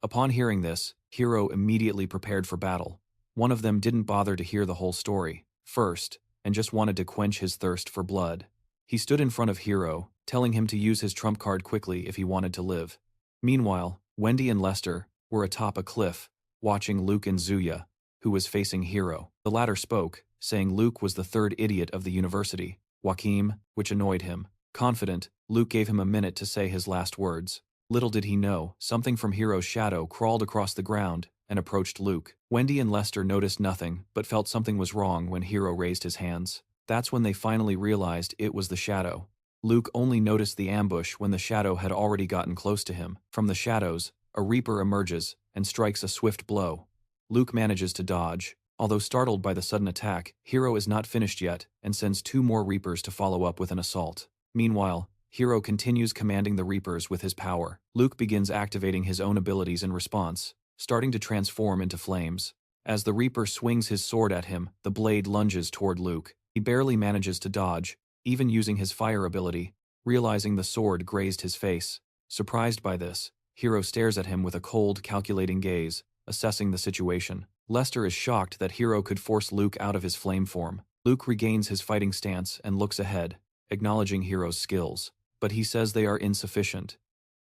Upon hearing this, Hiro immediately prepared for battle. One of them didn't bother to hear the whole story first, and just wanted to quench his thirst for blood. He stood in front of Hiro, telling him to use his trump card quickly if he wanted to live. Meanwhile, Wendy and Lester were atop a cliff, watching Luke and Zuya, who was facing Hiro. The latter spoke, saying Luke was the third idiot of the university, Joachim, which annoyed him. Confident, Luke gave him a minute to say his last words. Little did he know, something from Hiro's shadow crawled across the ground and approached Luke. Wendy and Lester noticed nothing, but felt something was wrong when Hiro raised his hands. That's when they finally realized it was the shadow. Luke only noticed the ambush when the shadow had already gotten close to him. From the shadows, a reaper emerges and strikes a swift blow. Luke manages to dodge. Although startled by the sudden attack, Hiro is not finished yet and sends two more reapers to follow up with an assault. Meanwhile, Hiro continues commanding the reapers with his power. Luke begins activating his own abilities in response, starting to transform into flames. As the reaper swings his sword at him, the blade lunges toward Luke. He barely manages to dodge, even using his fire ability, realizing the sword grazed his face. Surprised by this, Hiro stares at him with a cold, calculating gaze, assessing the situation. Lester is shocked that Hiro could force Luke out of his flame form. Luke regains his fighting stance and looks ahead, acknowledging Hiro's skills, but he says they are insufficient.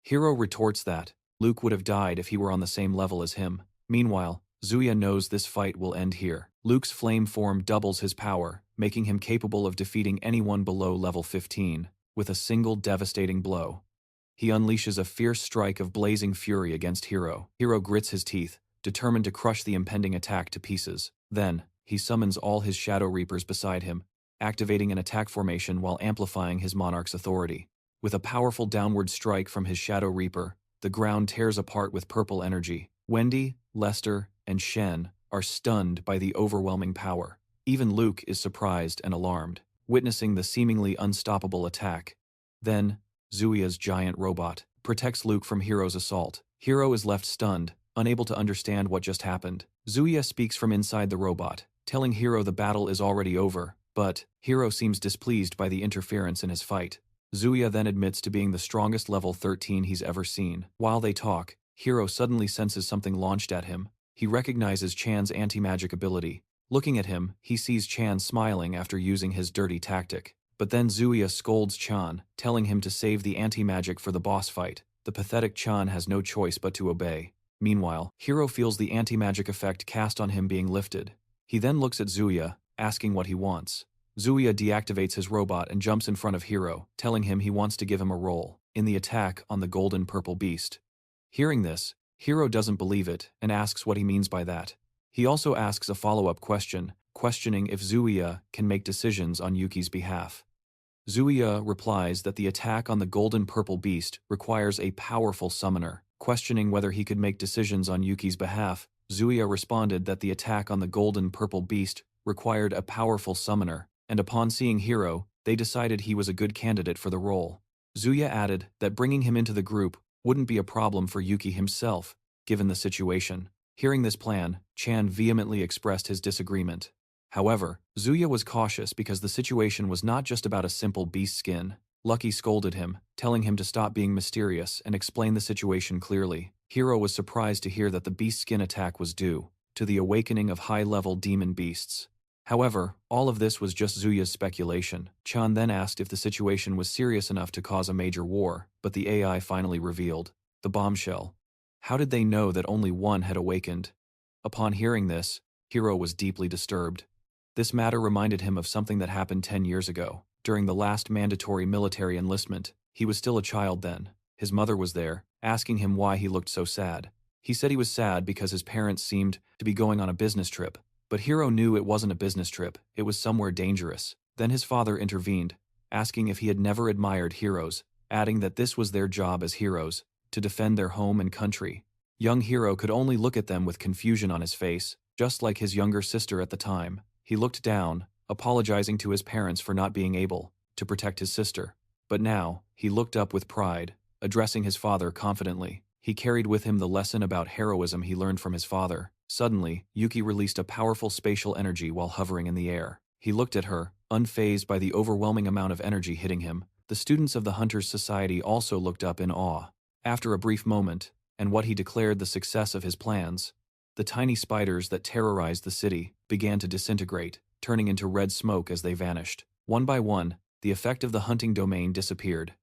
Hiro retorts that Luke would have died if he were on the same level as him. Meanwhile, Zuya knows this fight will end here. Luke's flame form doubles his power, making him capable of defeating anyone below level 15, with a single devastating blow. He unleashes a fierce strike of blazing fury against Hiro. Hiro grits his teeth, determined to crush the impending attack to pieces. Then, he summons all his Shadow Reapers beside him, activating an attack formation while amplifying his monarch's authority. With a powerful downward strike from his Shadow Reaper, the ground tears apart with purple energy. Wendy, Lester, and Shen are stunned by the overwhelming power. Even Luke is surprised and alarmed, witnessing the seemingly unstoppable attack. Then, Zuya's giant robot protects Luke from Hiro's assault. Hiro is left stunned, unable to understand what just happened. Zuya speaks from inside the robot, telling Hiro the battle is already over, but Hiro seems displeased by the interference in his fight. Zuya then admits to being the strongest level 13 he's ever seen. While they talk, Hiro suddenly senses something launched at him. He recognizes Chan's anti-magic ability. Looking at him, he sees Chan smiling after using his dirty tactic. But then Zuya scolds Chan, telling him to save the anti-magic for the boss fight. The pathetic Chan has no choice but to obey. Meanwhile, Hiro feels the anti-magic effect cast on him being lifted. He then looks at Zuya, asking what he wants. Zuya deactivates his robot and jumps in front of Hiro, telling him he wants to give him a role in the attack on the golden purple beast. Hearing this, Hiro doesn't believe it and asks what he means by that. He also asks a follow-up question, questioning if Zuya can make decisions on Yuki's behalf. Zuya replies that the attack on the golden purple beast requires a powerful summoner. Questioning whether he could make decisions on Yuki's behalf, Zuya responded that the attack on the golden purple beast required a powerful summoner, and upon seeing Hiro, they decided he was a good candidate for the role. Zuya added that bringing him into the group wouldn't be a problem for Yuki himself, given the situation. Hearing this plan, Chan vehemently expressed his disagreement. However, Zuya was cautious because the situation was not just about a simple beast skin. Lucky scolded him, telling him to stop being mysterious and explain the situation clearly. Hiro was surprised to hear that the beast skin attack was due to the awakening of high-level demon beasts. However, all of this was just Zuya's speculation. Chan then asked if the situation was serious enough to cause a major war, but the AI finally revealed the bombshell. How did they know that only one had awakened? Upon hearing this, Hiro was deeply disturbed. This matter reminded him of something that happened 10 years ago. During the last mandatory military enlistment, he was still a child then. His mother was there, asking him why he looked so sad. He said he was sad because his parents seemed to be going on a business trip. But Hiro knew it wasn't a business trip, it was somewhere dangerous. Then his father intervened, asking if he had never admired heroes, adding that this was their job as heroes, to defend their home and country. Young Hiro could only look at them with confusion on his face, just like his younger sister at the time. He looked down, apologizing to his parents for not being able to protect his sister. But now, he looked up with pride, addressing his father confidently. He carried with him the lesson about heroism he learned from his father. Suddenly, Yuki released a powerful spatial energy while hovering in the air. He looked at her, unfazed by the overwhelming amount of energy hitting him. The students of the Hunters' Society also looked up in awe. After a brief moment, and what he declared the success of his plans, the tiny spiders that terrorized the city began to disintegrate, turning into red smoke as they vanished. One by one, the effect of the hunting domain disappeared.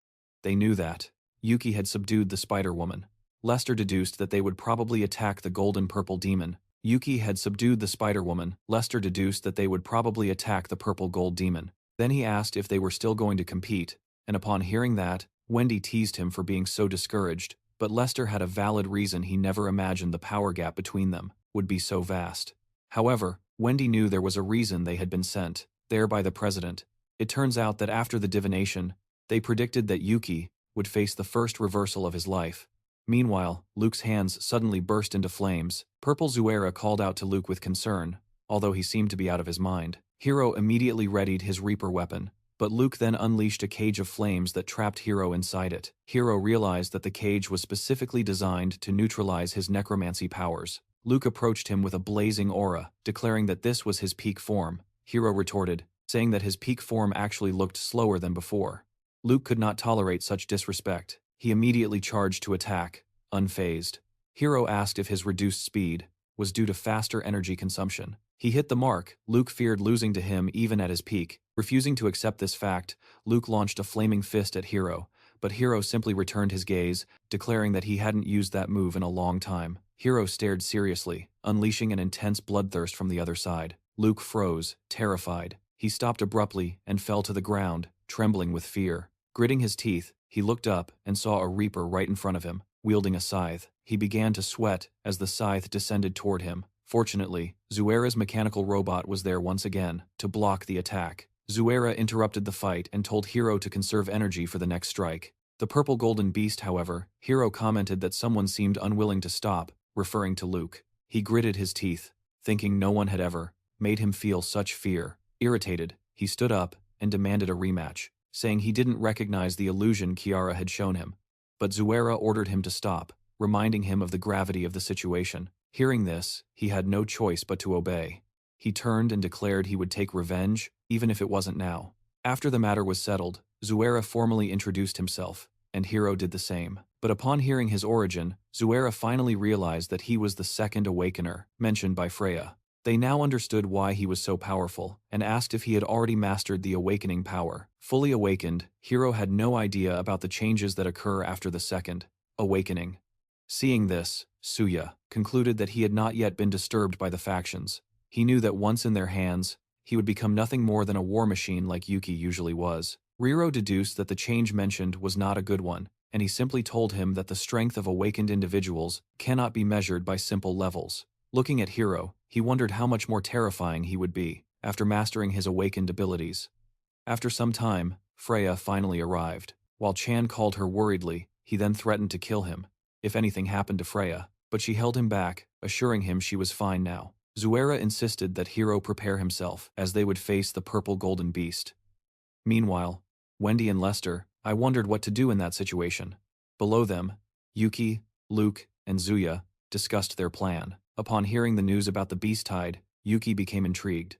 They knew that Yuki had subdued the spider woman. Lester deduced that they would probably attack the golden purple demon. Yuki had subdued the spider woman. Lester deduced that they would probably attack the purple gold demon. Then he asked if they were still going to compete, and upon hearing that, Wendy teased him for being so discouraged, but Lester had a valid reason. He never imagined the power gap between them would be so vast. However, Wendy knew there was a reason they had been sent there by the president. It turns out that after the divination, they predicted that Yuki would face the first reversal of his life. Meanwhile, Luke's hands suddenly burst into flames. Purple Zuera called out to Luke with concern, although he seemed to be out of his mind. Hiro immediately readied his Reaper weapon, but Luke then unleashed a cage of flames that trapped Hiro inside it. Hiro realized that the cage was specifically designed to neutralize his necromancy powers. Luke approached him with a blazing aura, declaring that this was his peak form. Hiro retorted, saying that his peak form actually looked slower than before. Luke could not tolerate such disrespect. He immediately charged to attack, unfazed. Hiro asked if his reduced speed was due to faster energy consumption. He hit the mark. Luke feared losing to him even at his peak. Refusing to accept this fact, Luke launched a flaming fist at Hiro, but Hiro simply returned his gaze, declaring that he hadn't used that move in a long time. Hiro stared seriously, unleashing an intense bloodthirst from the other side. Luke froze, terrified. He stopped abruptly and fell to the ground, trembling with fear. Gritting his teeth, he looked up and saw a Reaper right in front of him, wielding a scythe. He began to sweat as the scythe descended toward him. Fortunately, Zuera's mechanical robot was there once again to block the attack. Zuera interrupted the fight and told Hiro to conserve energy for the next strike. The purple golden beast, however, Hiro commented that someone seemed unwilling to stop, referring to Luke. He gritted his teeth, thinking no one had ever made him feel such fear. Irritated, he stood up and demanded a rematch, saying he didn't recognize the illusion Kiara had shown him. But Zuera ordered him to stop, reminding him of the gravity of the situation. Hearing this, he had no choice but to obey. He turned and declared he would take revenge, even if it wasn't now. After the matter was settled, Zuera formally introduced himself, and Hiro did the same. But upon hearing his origin, Zuera finally realized that he was the second awakener, mentioned by Freya. They now understood why he was so powerful, and asked if he had already mastered the awakening power. Fully awakened, Hiro had no idea about the changes that occur after the second awakening. Seeing this, Suya, concluded that he had not yet been disturbed by the factions. He knew that once in their hands, he would become nothing more than a war machine like Yuki usually was. Hiro deduced that the change mentioned was not a good one, and he simply told him that the strength of awakened individuals cannot be measured by simple levels. Looking at Hiro, he wondered how much more terrifying he would be after mastering his awakened abilities. After some time, Freya finally arrived. While Chan called her worriedly, he then threatened to kill him if anything happened to Freya, but she held him back, assuring him she was fine now. Zuera insisted that Hiro prepare himself, as they would face the purple golden beast. Meanwhile, Wendy and Lester, I wondered what to do in that situation. Below them, Yuki, Luke, and Zuya discussed their plan. Upon hearing the news about the beast tide, Yuki became intrigued.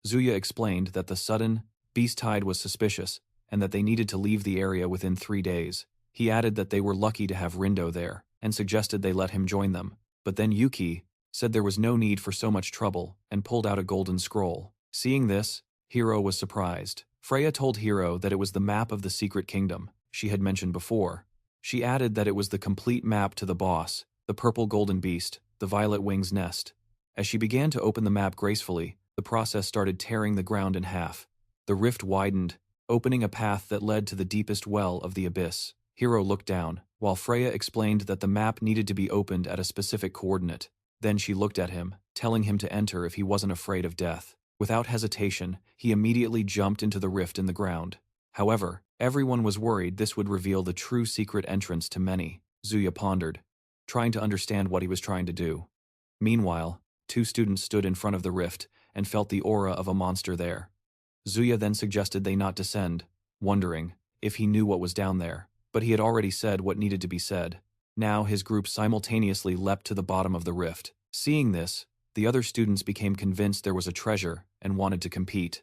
Zuya explained that the sudden beast tide was suspicious, and that they needed to leave the area within 3 days. He added that they were lucky to have Rindo there, and suggested they let him join them. But then Yuki said there was no need for so much trouble, and pulled out a golden scroll. Seeing this, Hiro was surprised. Freya told Hiro that it was the map of the secret kingdom she had mentioned before. She added that it was the complete map to the boss, the purple golden beast, the violet wing's nest. As she began to open the map gracefully, the process started tearing the ground in half. The rift widened, opening a path that led to the deepest well of the abyss. Hiro looked down, while Freya explained that the map needed to be opened at a specific coordinate. Then she looked at him, telling him to enter if he wasn't afraid of death. Without hesitation, he immediately jumped into the rift in the ground. However, everyone was worried this would reveal the true secret entrance to many. Zuya pondered, trying to understand what he was trying to do. Meanwhile, 2 students stood in front of the rift and felt the aura of a monster there. Zuya then suggested they not descend, wondering if he knew what was down there, but he had already said what needed to be said. Now his group simultaneously leapt to the bottom of the rift. Seeing this, the other students became convinced there was a treasure and wanted to compete.